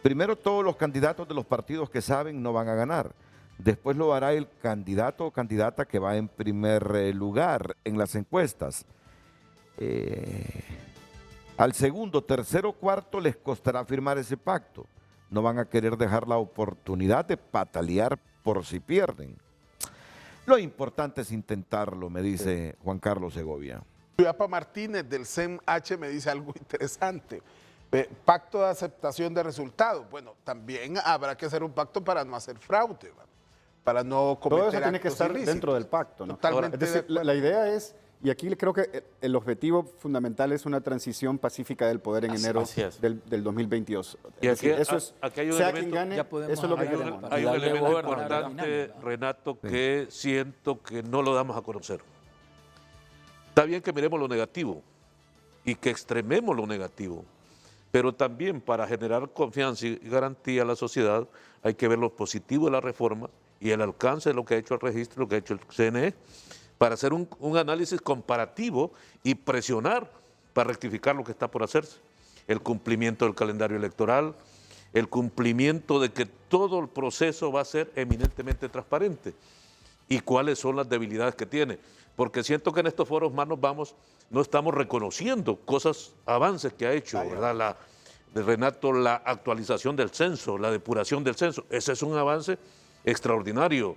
Primero, todos los candidatos de los partidos que saben no van a ganar. Después lo hará el candidato o candidata que va en primer lugar en las encuestas. Al segundo, tercero, cuarto les costará firmar ese pacto. No van a querer dejar la oportunidad de patalear por si pierden. Lo importante es intentarlo, me dice Juan Carlos Segovia. Yapa Martínez del CEMH me dice algo interesante. Pacto de aceptación de resultados. Bueno, también habrá que hacer un pacto para no hacer fraude, ¿va? Para no cometer todo eso tiene que estar ilícitos. dentro del pacto, ¿no? Totalmente. Es decir, la idea es, y aquí creo que el objetivo fundamental es una transición pacífica del poder en enero del 2022. Y aquí, eso es, aquí hay un sea elemento, quien gane, eso es lo que queremos. hay un elemento importante, Renato, que siento que no lo damos a conocer. Está bien que miremos lo negativo y que extrememos lo negativo, pero también para generar confianza y garantía a la sociedad hay que ver lo positivo de la reforma y el alcance de lo que ha hecho el registro, lo que ha hecho el CNE, para hacer un análisis comparativo y presionar para rectificar lo que está por hacerse. El cumplimiento del calendario electoral, el cumplimiento de que todo el proceso va a ser eminentemente transparente y cuáles son las debilidades que tiene. Porque siento que en estos foros más nos vamos, no estamos reconociendo cosas, avances que ha hecho, ¿verdad? Renato, la actualización del censo, la depuración del censo, ese es un avance extraordinario.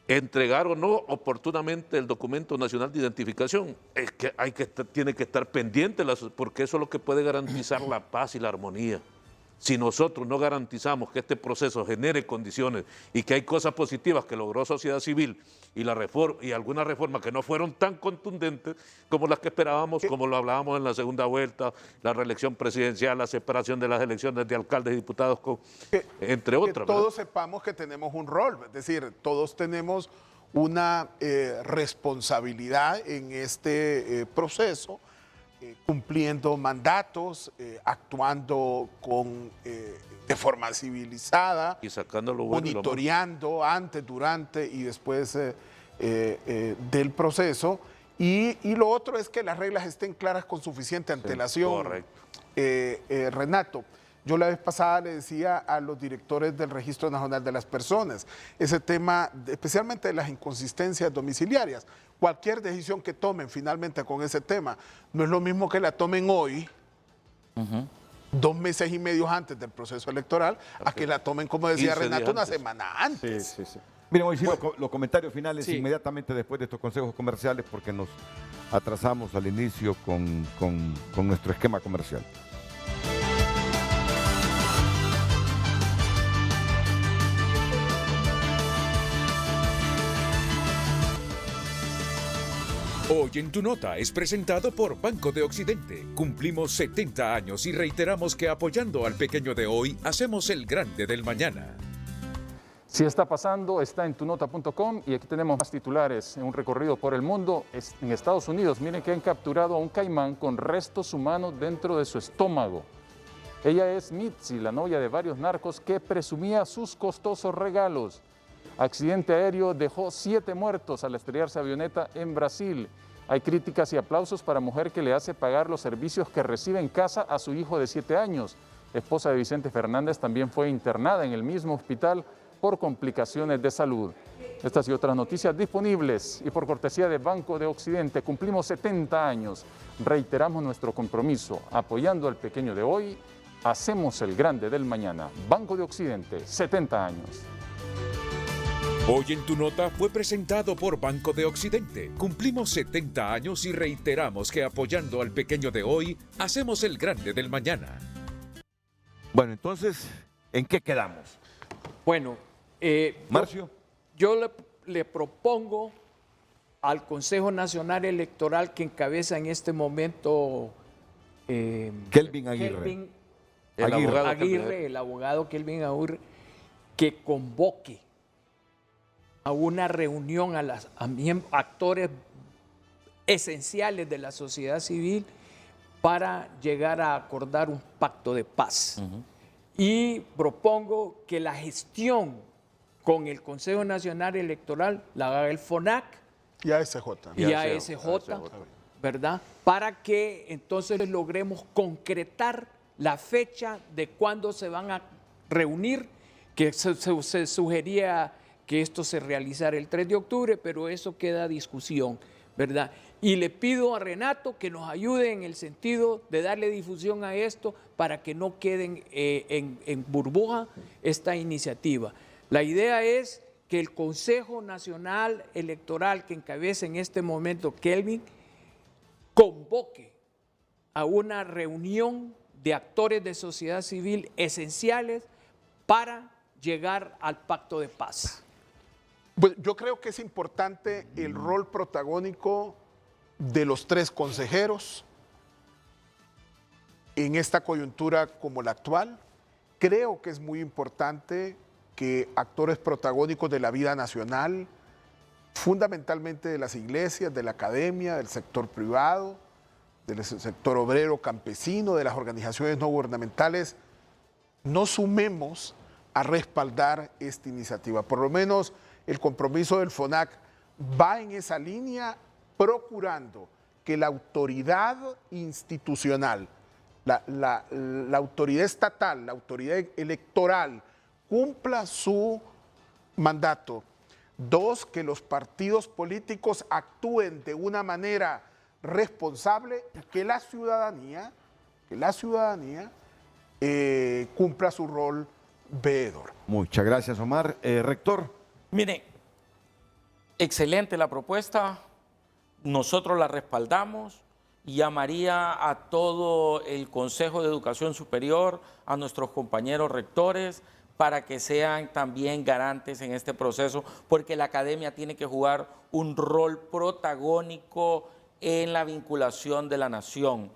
Entregar o no oportunamente el documento nacional de identificación, es que tiene que estar pendiente, porque eso es lo que puede garantizar la paz y la armonía. Si nosotros no garantizamos que este proceso genere condiciones y que hay cosas positivas que logró sociedad civil y la reforma y algunas reformas que no fueron tan contundentes como las que esperábamos, como lo hablábamos en la segunda vuelta, la reelección presidencial, la separación de las elecciones de alcaldes y diputados, entre otras. Que todos sepamos que tenemos un rol, es decir, todos tenemos una responsabilidad en este proceso, cumpliendo mandatos, actuando con de forma civilizada, Y sacando lo bueno y lo malo. monitoreando antes, durante y después del proceso. Y lo otro es que las reglas estén claras con suficiente antelación. correcto. Renato, yo la vez pasada le decía a los directores del Registro Nacional de las Personas, ese tema, especialmente de las inconsistencias domiciliarias, cualquier decisión que tomen finalmente con ese tema, no es lo mismo que la tomen hoy, 2 meses y medio antes del proceso electoral, a que la tomen, como decía 15 días Renato, una antes. semana antes. Sí, sí, sí. Miren, hoy sí los comentarios finales Sí. inmediatamente después de estos consejos comerciales porque nos atrasamos al inicio con nuestro esquema comercial. Hoy en tu nota es presentado por Banco de Occidente. Cumplimos 70 años y reiteramos que apoyando al pequeño de hoy, hacemos el grande del mañana. Si está pasando, está en tunota.com y aquí tenemos más titulares en un recorrido por el mundo. En Estados Unidos, miren que han capturado a un caimán con restos humanos dentro de su estómago. Ella es Mitzi, la novia de varios narcos que presumía sus costosos regalos. Accidente aéreo dejó 7 muertos al estrellarse avioneta en Brasil. Hay críticas y aplausos para mujer que le hace pagar los servicios que recibe en casa a su hijo de 7 años. Esposa de Vicente Fernández también fue internada en el mismo hospital por complicaciones de salud. Estas y otras noticias disponibles y por cortesía de Banco de Occidente. Cumplimos 70 años. Reiteramos nuestro compromiso. Apoyando al pequeño de hoy, hacemos el grande del mañana. Banco de Occidente, 70 años. Hoy en tu nota fue presentado por Banco de Occidente. Cumplimos 70 años y reiteramos que apoyando al pequeño de hoy, hacemos el grande del mañana. Bueno, entonces, ¿en qué quedamos? Bueno, Marcio. yo le propongo al Consejo Nacional Electoral que encabeza en este momento Kelvin Aguirre. Kelvin El abogado Aguirre, el abogado Kelvin Aguirre, que convoque a una reunión a actores esenciales de la sociedad civil para llegar a acordar un pacto de paz. Y propongo que la gestión con el Consejo Nacional Electoral la haga el FONAC Y ASJ. y ASJ, ¿verdad? Para que entonces logremos concretar la fecha de cuándo se van a reunir, que se sugería que esto se realizara el 3 de octubre, pero eso queda a discusión, ¿verdad? Y le pido a Renato que nos ayude en el sentido de darle difusión a esto para que no queden en burbuja esta iniciativa. La idea es que el Consejo Nacional Electoral que encabeza en este momento Kelvin convoque a una reunión de actores de sociedad civil esenciales para llegar al pacto de paz. Pues yo creo que es importante el rol protagónico de los 3 consejeros en esta coyuntura como la actual. Creo que es muy importante que actores protagónicos de la vida nacional, fundamentalmente de las iglesias, de la academia, del sector privado, del sector obrero campesino, de las organizaciones no gubernamentales, nos sumemos a respaldar esta iniciativa. Por lo menos el compromiso del FONAC va en esa línea, procurando que la autoridad institucional, la autoridad estatal, la autoridad electoral, cumpla su mandato. 2, que los partidos políticos actúen de una manera responsable y que la ciudadanía cumpla su rol veedor. Muchas gracias, Omar. Rector. Mire, excelente la propuesta, nosotros la respaldamos y llamaría a todo el Consejo de Educación Superior, a nuestros compañeros rectores, para que sean también garantes en este proceso, porque la academia tiene que jugar un rol protagónico en la vinculación de la nación.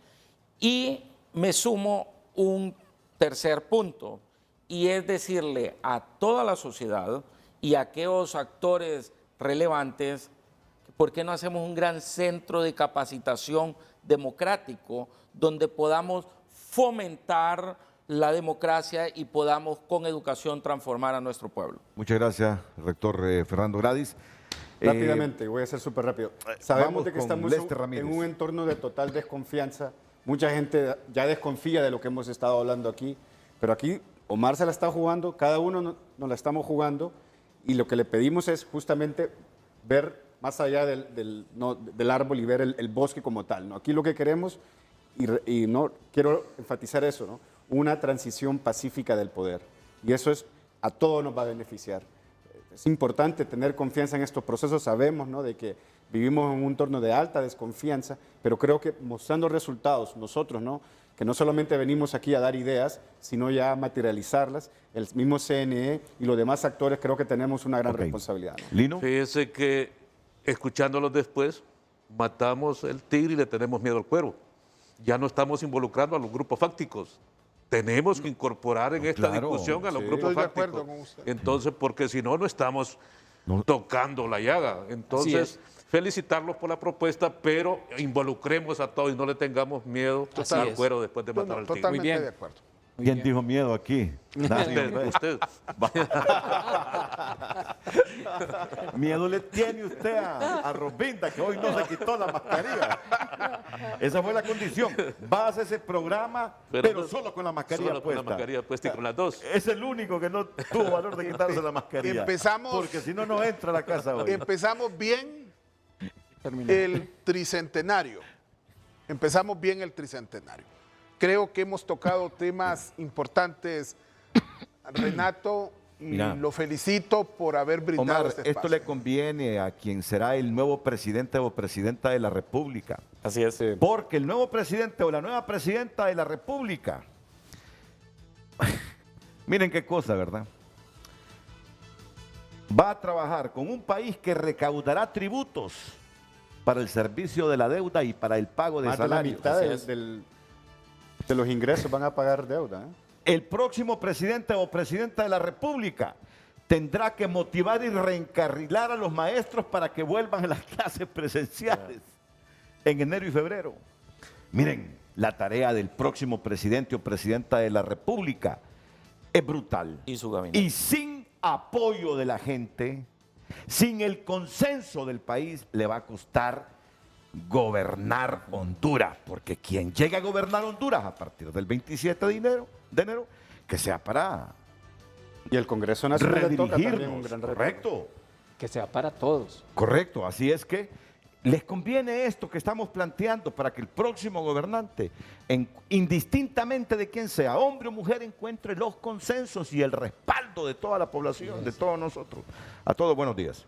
Y me sumo un tercer punto, y es decirle a toda la sociedad y a aquellos actores relevantes, ¿por qué no hacemos un gran centro de capacitación democrático donde podamos fomentar la democracia y podamos con educación transformar a nuestro pueblo. Muchas gracias, rector Fernando Gradis. Rápidamente, voy a ser súper rápido. Sabemos vamos de que con estamos Lester Ramírez. en un entorno de total desconfianza. Mucha gente ya desconfía de lo que hemos estado hablando aquí, pero aquí Omar se la está jugando, cada uno nos la estamos jugando, y lo que le pedimos es justamente ver más allá del árbol y ver el bosque como tal, ¿no? Aquí lo que queremos, y no quiero enfatizar eso, ¿no? Una transición pacífica del poder, y eso a todos nos va a beneficiar. Es importante tener confianza en estos procesos, sabemos, ¿no?, de que vivimos en un entorno de alta desconfianza, pero creo que mostrando resultados, nosotros, ¿no?, que no solamente venimos aquí a dar ideas, sino ya a materializarlas, el mismo CNE y los demás actores, creo que tenemos una gran responsabilidad, ¿no? Lino. Fíjese que, escuchándolos después, matamos el tigre y le tenemos miedo al cuervo. Ya no estamos involucrando a los grupos fácticos. Tenemos que incorporar en esta discusión a los grupos Estoy de fácticos. acuerdo con usted. Entonces, porque si no, no estamos tocando la llaga. Entonces, felicitarlos por la propuesta, pero involucremos a todos y no le tengamos miedo al cuero después de matar al tigre. Totalmente de acuerdo. ¿Quién dijo miedo aquí? Nadie. Usted. Miedo le tiene usted a Robinda, que hoy no se quitó la mascarilla. Esa fue la condición. Va a hacer ese programa, pero solo con la mascarilla solo puesta. con la mascarilla puesta y con las dos. Es el único que no tuvo valor de quitarse la mascarilla. Empezamos. Porque si no, no entra a la casa hoy. Empezamos bien el tricentenario. Empezamos bien el tricentenario. Creo que hemos tocado temas importantes, Renato, y Mira, lo felicito por haber brindado Omar, este espacio. esto le conviene a quien será el nuevo presidente o presidenta de la República. Así es. Porque el nuevo presidente o la nueva presidenta de la República, miren qué cosa, ¿verdad? Va a trabajar con un país que recaudará tributos para el servicio de la deuda y para el pago de Más de la salarios. mitad de los ingresos van a pagar deuda, ¿eh? El próximo presidente o presidenta de la República tendrá que motivar y reencarrilar a los maestros para que vuelvan a las clases presenciales en enero y febrero. Miren, la tarea del próximo presidente o presidenta de la República es brutal. Y su gabinete. Y sin apoyo de la gente, sin el consenso del país, le va a costar gobernar Honduras, porque quien llegue a gobernar Honduras a partir del 27 de enero, que sea para Y el Congreso Nacional le toca también un redirigirnos, gran reto. correcto. Que sea para todos. Correcto, así es que les conviene esto que estamos planteando para que el próximo gobernante, indistintamente de quién sea, hombre o mujer, encuentre los consensos y el respaldo de toda la población, de todos nosotros. A todos, buenos días.